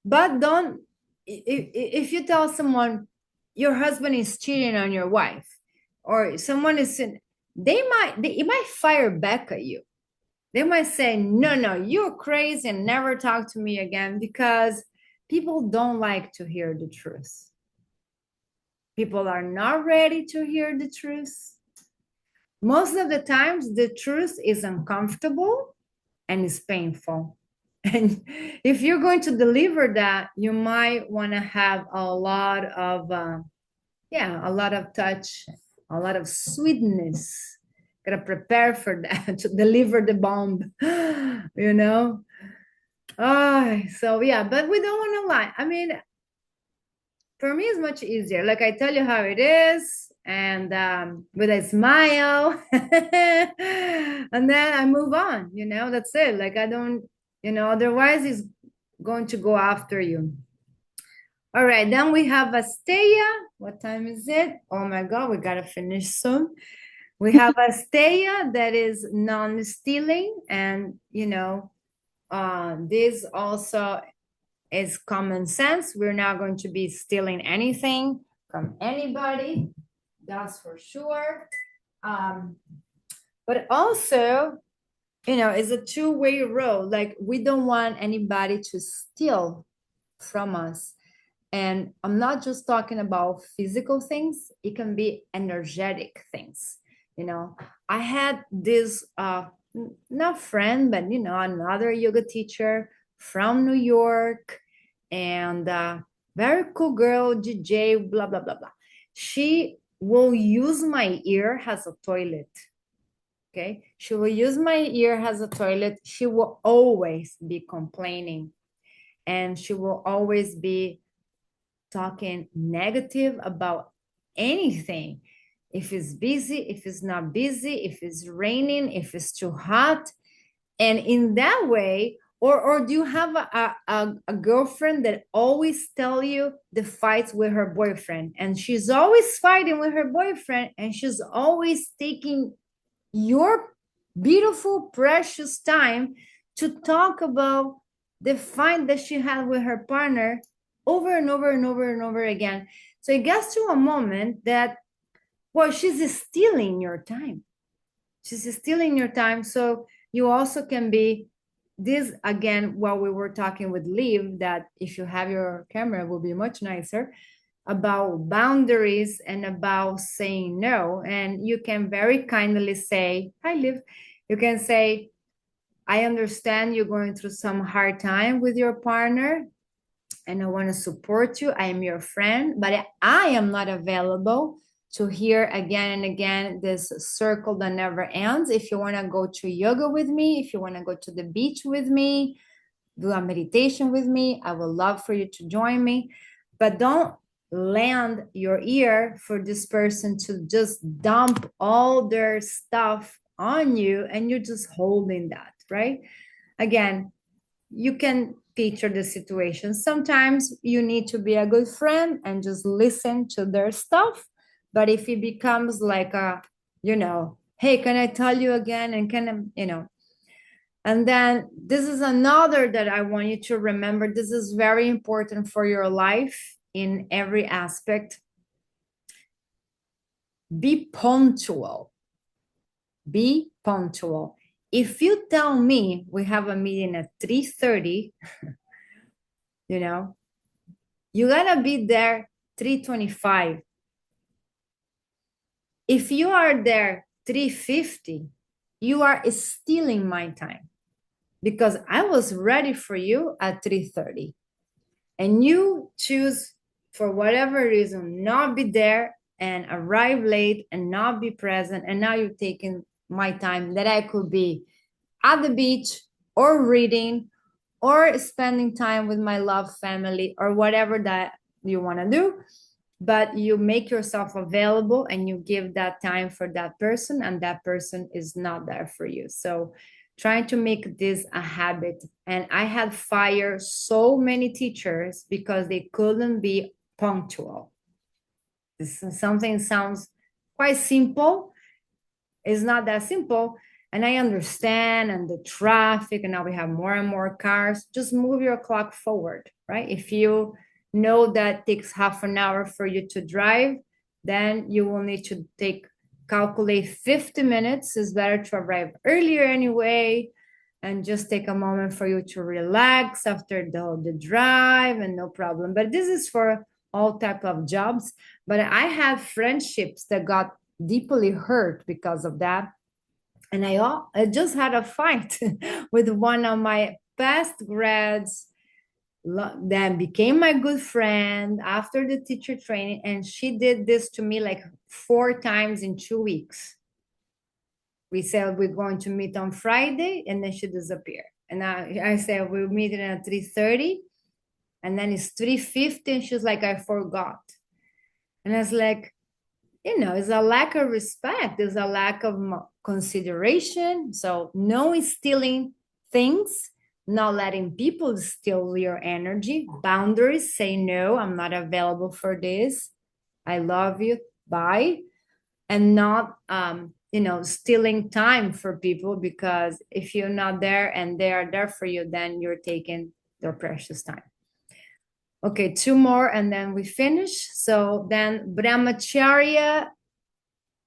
but don't, if you tell someone your husband is cheating on your wife, or someone is in, it might fire back at you. They might say, no, no, you're crazy and never talk to me again, because people don't like to hear the truth. People are not ready to hear the truth. Most of the times, the truth is uncomfortable and is painful. And if you're going to deliver that, you might want to have a lot of, a lot of touch, a lot of sweetness. Gotta prepare for that to deliver the bomb, you know? Oh, so yeah, but we don't want to lie. I mean, for me, it's much easier. Like I tell you how it is, and with a smile, and then I move on. You know, that's it. Like I don't, otherwise it's going to go after you. All right, then we have Asteya. What time is it? Oh my God, we gotta finish soon. We have Asteya that is non-stealing, and this also is common sense. We're not going to be stealing anything from anybody, that's for sure. But also, it's a two-way road. Like we don't want anybody to steal from us. And I'm not just talking about physical things, it can be energetic things. I had this not friend, but another yoga teacher from New York, and very cool girl, DJ, blah blah blah blah. She will use my ear as a toilet. Okay, she will use my ear as a toilet. She will always be complaining, and she will always be talking negative about anything. If it's busy, if it's not busy, if it's raining, if it's too hot. And in that way, or do you have a girlfriend that always tell you the fights with her boyfriend, and she's always fighting with her boyfriend, and she's always taking your beautiful precious time to talk about the fight that she had with her partner over and over and over and over again. So it gets to a moment that, well, she's stealing your time. She's stealing your time. So you also can be this, again, while we were talking with Liv, that if you have your camera, it will be much nicer, about boundaries and about saying no. And you can very kindly say, hi, Liv. You can say, I understand you're going through some hard time with your partner, and I want to support you. I am your friend, but I am not available to hear again and again this circle that never ends. If you want to go to yoga with me, if you want to go to the beach with me, do a meditation with me, I would love for you to join me. But don't lend your ear for this person to just dump all their stuff on you and you're just holding that, right? Again, you can picture the situation. Sometimes you need to be a good friend and just listen to their stuff. But if it becomes like a, hey, can I tell you again? And and then this is another that I want you to remember. This is very important for your life in every aspect. Be punctual. Be punctual. If you tell me we have a meeting at 3:30, you gotta be there 3:25. If you are there 3:50, you are stealing my time because I was ready for you at 3:30. And you choose, for whatever reason, not be there and arrive late and not be present. And now you're taking my time that I could be at the beach or reading or spending time with my love family or whatever that you want to do. But you make yourself available and you give that time for that person, and that person is not there for you. So trying to make this a habit. And I had fired so many teachers because they couldn't be punctual. This is something sounds quite simple. It's not that simple. And I understand, and the traffic, and now we have more and more cars. Just move your clock forward, right? If you know that takes half an hour for you to drive, then you will need to calculate 50 minutes. It's better to arrive earlier anyway, and just take a moment for you to relax after the drive, and no problem. But this is for all type of jobs. But I have friendships that got deeply hurt because of that. And I just had a fight with one of my past grads that became my good friend after the teacher training. And she did this to me like 4 times in 2 weeks. We said we're going to meet on Friday, and then she disappeared. And I said we're meeting at 3:30, and then it's 3:50, and she's like, I forgot. And I was like, it's a lack of respect. There's a lack of consideration. So no stealing things, not letting people steal your energy. Boundaries, say no, I'm not available for this. I love you, bye. And not, stealing time for people, because if you're not there and they are there for you, then you're taking their precious time. Okay, 2 more and then we finish. So then brahmacharya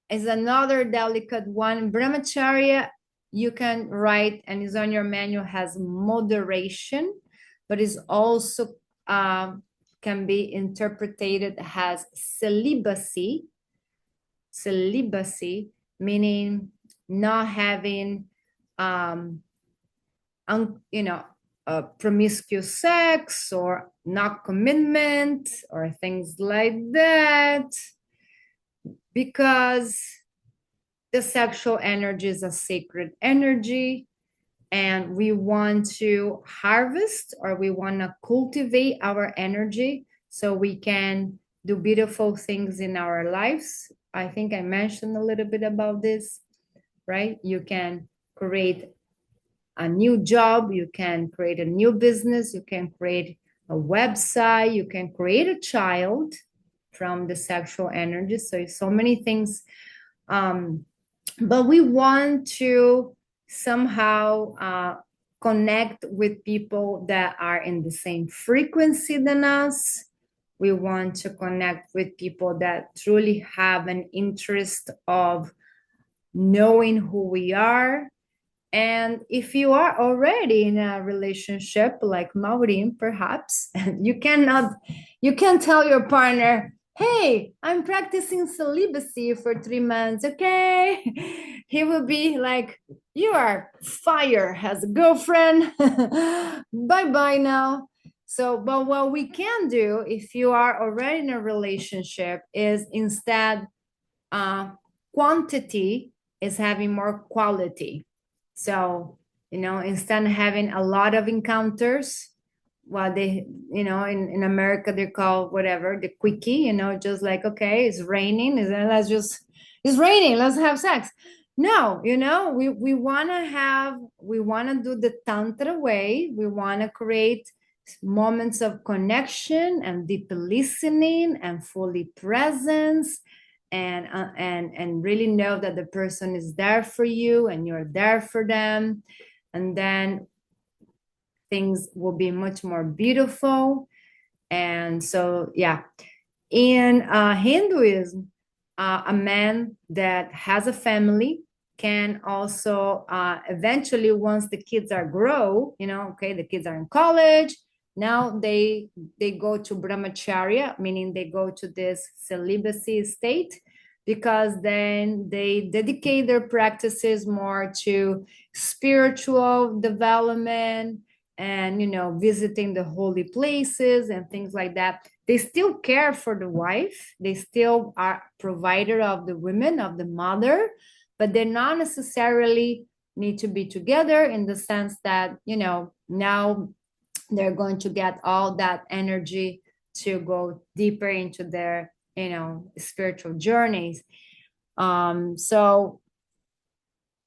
is another delicate one. Brahmacharya, you can write, and is on your manual, has moderation, but is also can be interpreted as celibacy. Celibacy, meaning not having promiscuous sex or not commitment or things like that, because the sexual energy is a sacred energy, and we want to harvest, or we want to cultivate our energy so we can do beautiful things in our lives. I think I mentioned a little bit about this, right? You can create a new job, you can create a new business, you can create a website, you can create a child from the sexual energy. So many things. But we want to somehow connect with people that are in the same frequency than us. We want to connect with people that truly have an interest of knowing who we are. And if you are already in a relationship like Maureen, perhaps, you can tell your partner, hey, I'm practicing celibacy for 3 months, okay? He will be like, you are fire as a girlfriend. Bye-bye now. So, but what we can do if you are already in a relationship is instead quantity is having more quality. So, instead of having a lot of encounters, what they, in America, they call whatever, the quickie, just like, okay, it's raining, it's raining, let's have sex. No, we want to do the Tantra way. We want to create moments of connection and deep listening and fully presence and really know that the person is there for you and you're there for them. And then things will be much more beautiful. And so, yeah, in Hinduism, a man that has a family can also eventually, once the kids are grow, okay, the kids are in college, now they go to brahmacharya, meaning they go to this celibacy state, because then they dedicate their practices more to spiritual development and visiting the holy places and things like that. They still care for the wife, they still are provider of the women, of the mother, but they're not necessarily need to be together, in the sense that now they're going to get all that energy to go deeper into their spiritual journeys. So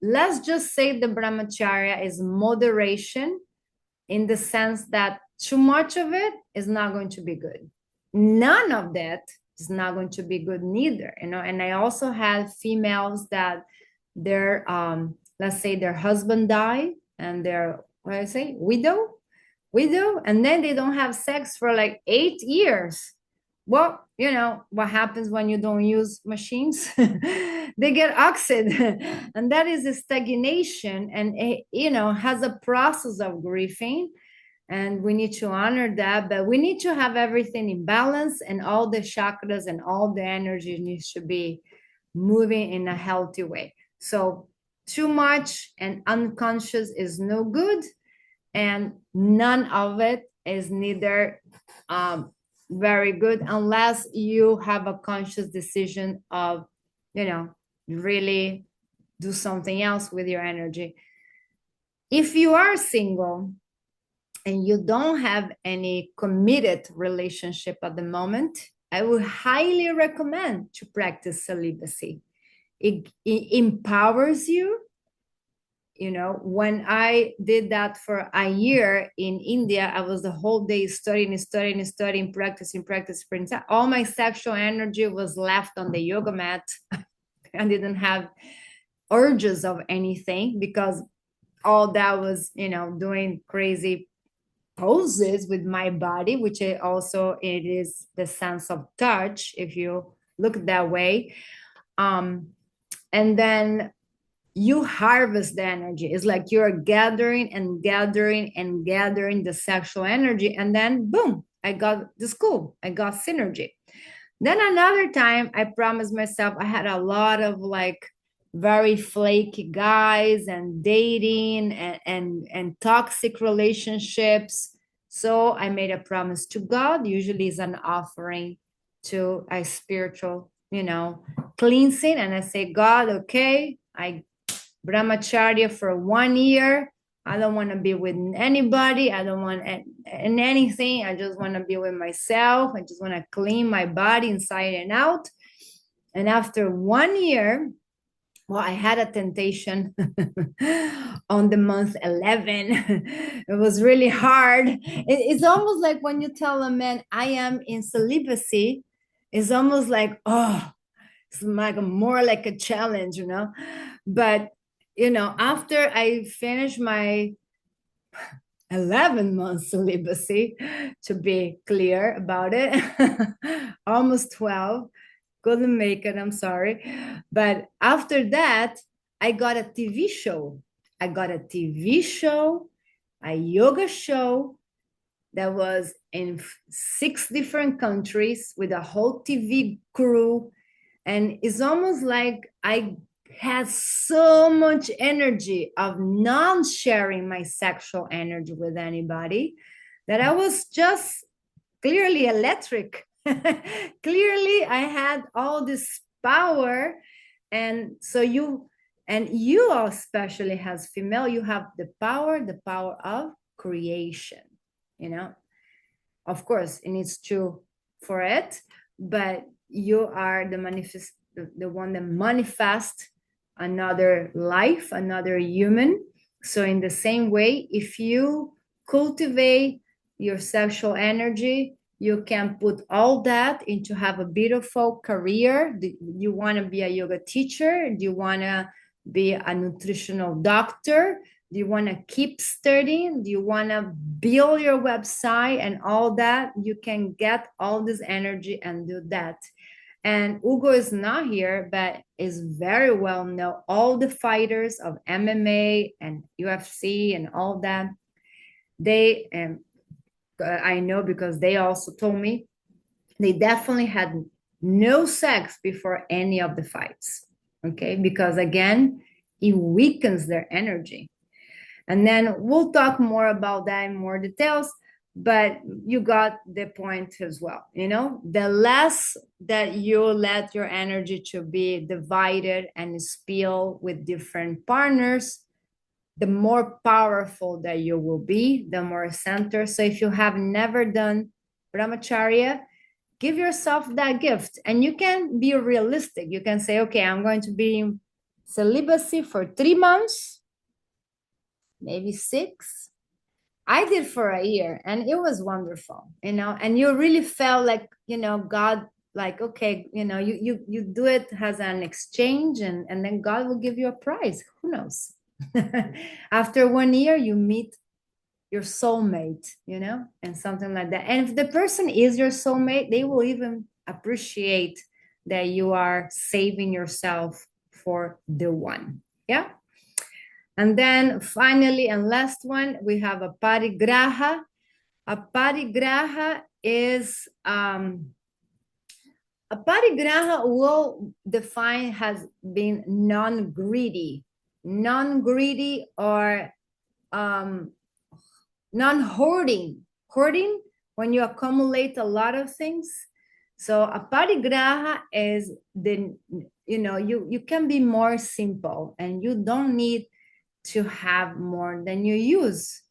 let's just say the brahmacharya is moderation, in the sense that too much of it is not going to be good. None of that is not going to be good neither, And I also had females that their, let's say their husband died and they're, what do I say, widow, and then they don't have sex for like 8 years. Well, what happens when you don't use machines? They get oxid, and that is a stagnation, and it, has a process of grieving, and we need to honor that. But we need to have everything in balance, and all the chakras and all the energy needs to be moving in a healthy way. So too much and unconscious is no good, and none of it is neither very good, unless you have a conscious decision of really do something else with your energy. If you are single and you don't have any committed relationship at the moment, I would highly recommend to practice celibacy. It empowers you. When I did that for a year in India, I was the whole day studying, practicing. All my sexual energy was left on the yoga mat. I didn't have urges of anything, because all that was, doing crazy poses with my body, which it is the sense of touch, if you look that way. And then you harvest the energy. It's like you're gathering and gathering and gathering the sexual energy, and then boom, I got the school, I got synergy. Then another time I promised myself, I had a lot of like very flaky guys and dating and toxic relationships. So I made a promise to God, usually is an offering to a spiritual, cleansing. And I say, God, okay, I brahmacharya for 1 year. I don't want to be with anybody. I don't want anything. I just want to be with myself. I just want to clean my body inside and out. And after 1 year, well, I had a temptation on the month 11. It was really hard. It's almost like when you tell a man, I am in celibacy, it's almost like, oh, it's like more like a challenge, But, after I finished my 11 months celibacy, to be clear about it, almost 12, couldn't make it, I'm sorry. But after that, I got a TV show. A yoga show that was in 6 different countries with a whole TV crew. And it's almost like I had so much energy of non-sharing my sexual energy with anybody that I was just clearly electric. Clearly, I had all this power. And so you especially as female, you have the power of creation, you know. Of course, it needs to for it, but you are the one that manifests another life, another human. So in the same way, if you cultivate your sexual energy, you can put all that into have a beautiful career. Do you want to be a yoga teacher? Do you want to be a nutritional doctor? Do you want to keep studying? Do you want to build your website and all that? You can get all this energy and do that. And Hugo is not here, but is very well known. All the fighters of MMA and UFC and all that, they, I know because they also told me, they definitely had no sex before any of the fights. Okay, because again, it weakens their energy. And then we'll talk more about that in more details, but you got the point as well. You know, the less that you let your energy to be divided and spill with different partners, the more powerful that you will be, the more center. So if you have never done brahmacharya, give yourself that gift. And you can be realistic. You can say, okay, I'm going to be in celibacy for 3 months, maybe 6. I did for a year and it was wonderful, you know, and you really felt like, you know, God, like, okay, you know, you do it as an exchange and then God will give you a prize. Who knows? After 1 year, you meet your soulmate, you know, and something like that. And if the person is your soulmate, they will even appreciate that you are saving yourself for the one. Yeah. And then finally, and last one, we have a parigraha. A parigraha is a parigraha will define has been non-greedy or non-hoarding. Hoarding when you accumulate a lot of things. So a parigraha is the, you know, you can be more simple and you don't need to have more than you use,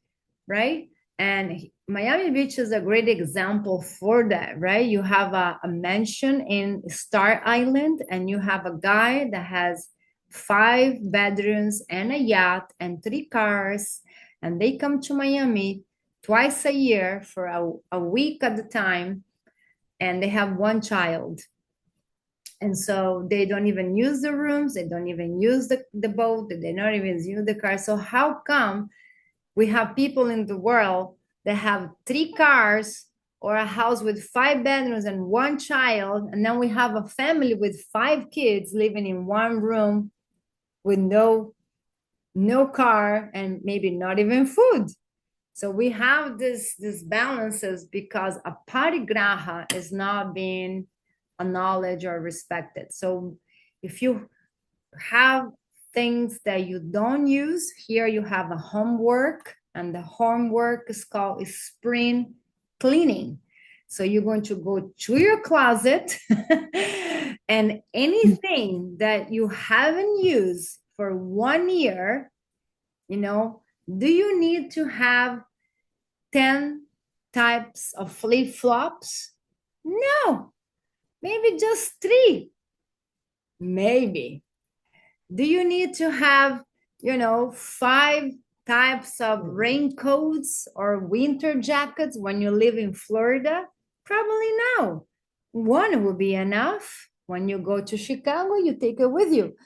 right? And Miami Beach is a great example for that, right? You have a mansion in Star Island and you have a guy that has 5 bedrooms and a yacht and 3 cars, and they come to Miami twice a year for a week at a time, and they have 1 child. And so they don't even use the rooms, they don't even use the boat, they don't even use the car. So how come we have people in the world that have 3 cars or a house with 5 bedrooms and 1 child, and then we have a family with 5 kids living in 1 room with no car and maybe not even food? So we have this balances because a parigraha is not being acknowledged or respected. So if you have things that you don't use, here you have a homework, and the homework is called spring cleaning. So you're going to go to your closet and anything that you haven't used for 1 year, you know, do you need to have 10 types of flip-flops? No, maybe just 3. Maybe. Do you need to have, you know, 5 types of raincoats or winter jackets when you live in Florida? Probably no. 1 will be enough. When you go to Chicago, you take it with you,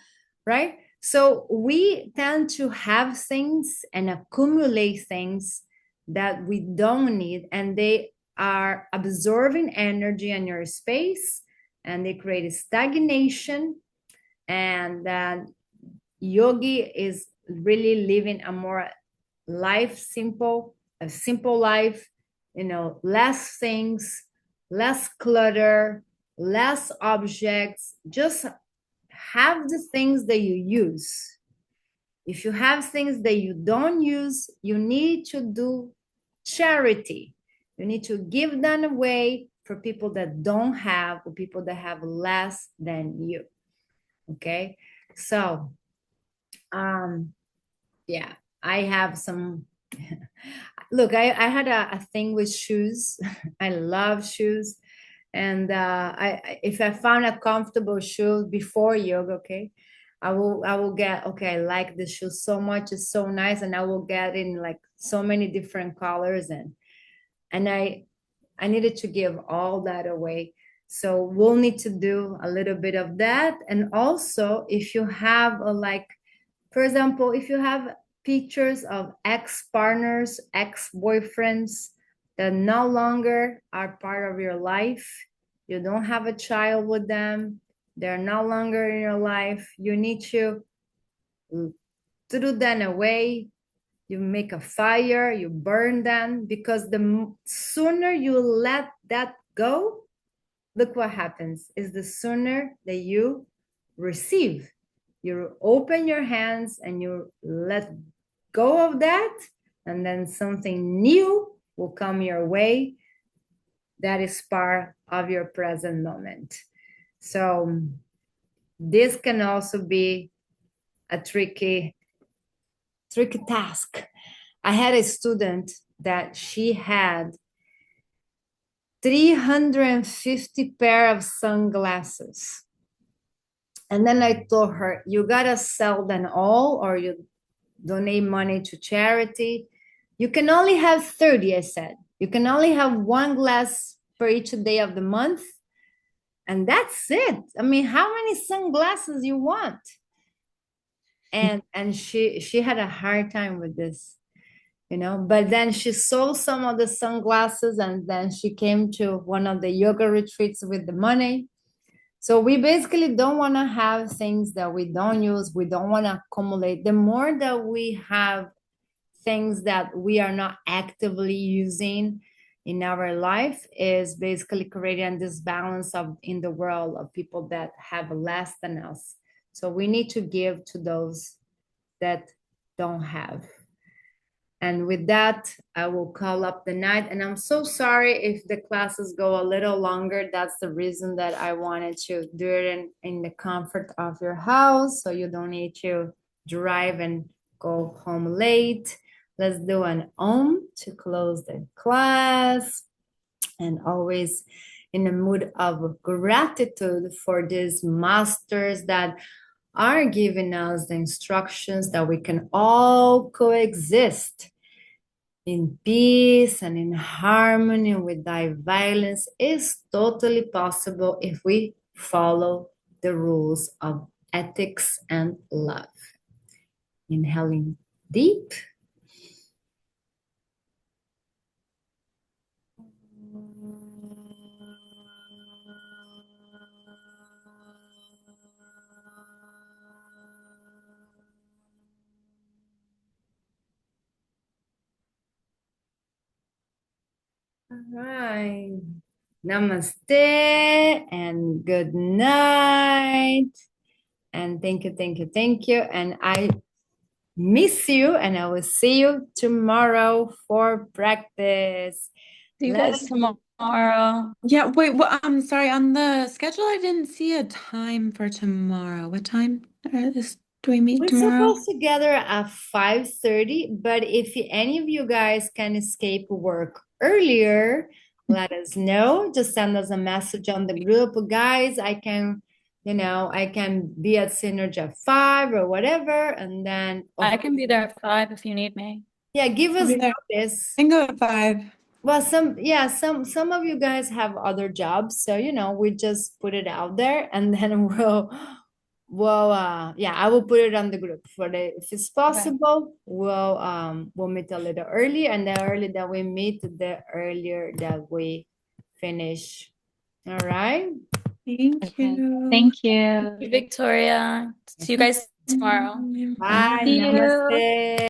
right? So we tend to have things and accumulate things that we don't need, and they are absorbing energy in your space, and they create stagnation. And yogi is really living a more a simple life, you know, less things, less clutter, less objects. Just have the things that you use. If you have things that you don't use, you need to do charity. You need to give them away for people that don't have, or people that have less than you. Okay, so yeah, I have some. Look, I had a thing with shoes. I love shoes, and if I found a comfortable shoe before yoga, okay, I will get, okay, I like the shoe so much, it's so nice, and I will get in like so many different colors, and I needed to give all that away. So we'll need to do a little bit of that. And also, if you have like, for example, if you have pictures of ex-partners, ex-boyfriends that no longer are part of your life, you don't have a child with them, they're no longer in your life, you need to throw them away. You make a fire, you burn them, because the sooner you let that go, look what happens is the sooner that you receive. You open your hands and you let go of that, and then something new will come your way that is part of your present moment. So this can also be a tricky task. I had a student that she had 350 pair of sunglasses. And then I told her, you gotta sell them all, or you donate money to charity. You can only have 30, I said. You can only have one glass for each day of the month. And that's it. I mean, how many sunglasses you want? And she had a hard time with this, but then she sold some of the sunglasses, and then she came to one of the yoga retreats with the money. So we basically don't want to have things that we don't use. We don't want to accumulate. The more that we have things that we are not actively using in our life, is basically creating this balance in the world of people that have less than us. So we need to give to those that don't have. And with that, I will call up the night. And I'm so sorry if the classes go a little longer. That's the reason that I wanted to do it in the comfort of your house, so you don't need to drive and go home late. Let's do an Om to close the class. And always in a mood of gratitude for these masters that are giving us the instructions that we can all coexist in peace and in harmony with thy violence is totally possible if we follow the rules of ethics and love. Inhaling deep. All right. Namaste and good night. And thank you, thank you, thank you. And I miss you, and I will see you tomorrow for practice. See you guys tomorrow. Yeah, wait, I'm sorry. On the schedule, I didn't see a time for tomorrow. What time do we meet We're tomorrow? supposed to gather at 5:30, but if any of you guys can escape work earlier, let us know. Just send us a message on the group. Guys, I can be at Synergy at 5 or whatever. And then I can be there at 5 if you need me. yeah, give I'll us be there. notice. I can go at 5. Well, some of you guys have other jobs, so we just put it out there, and then I will put it on the group if it's possible. We'll meet a little early, and the earlier that we meet, the earlier that we finish. All right. Thank Okay. you. Thank Thank you, you. Victoria. See you guys tomorrow. Bye. See you. Namaste.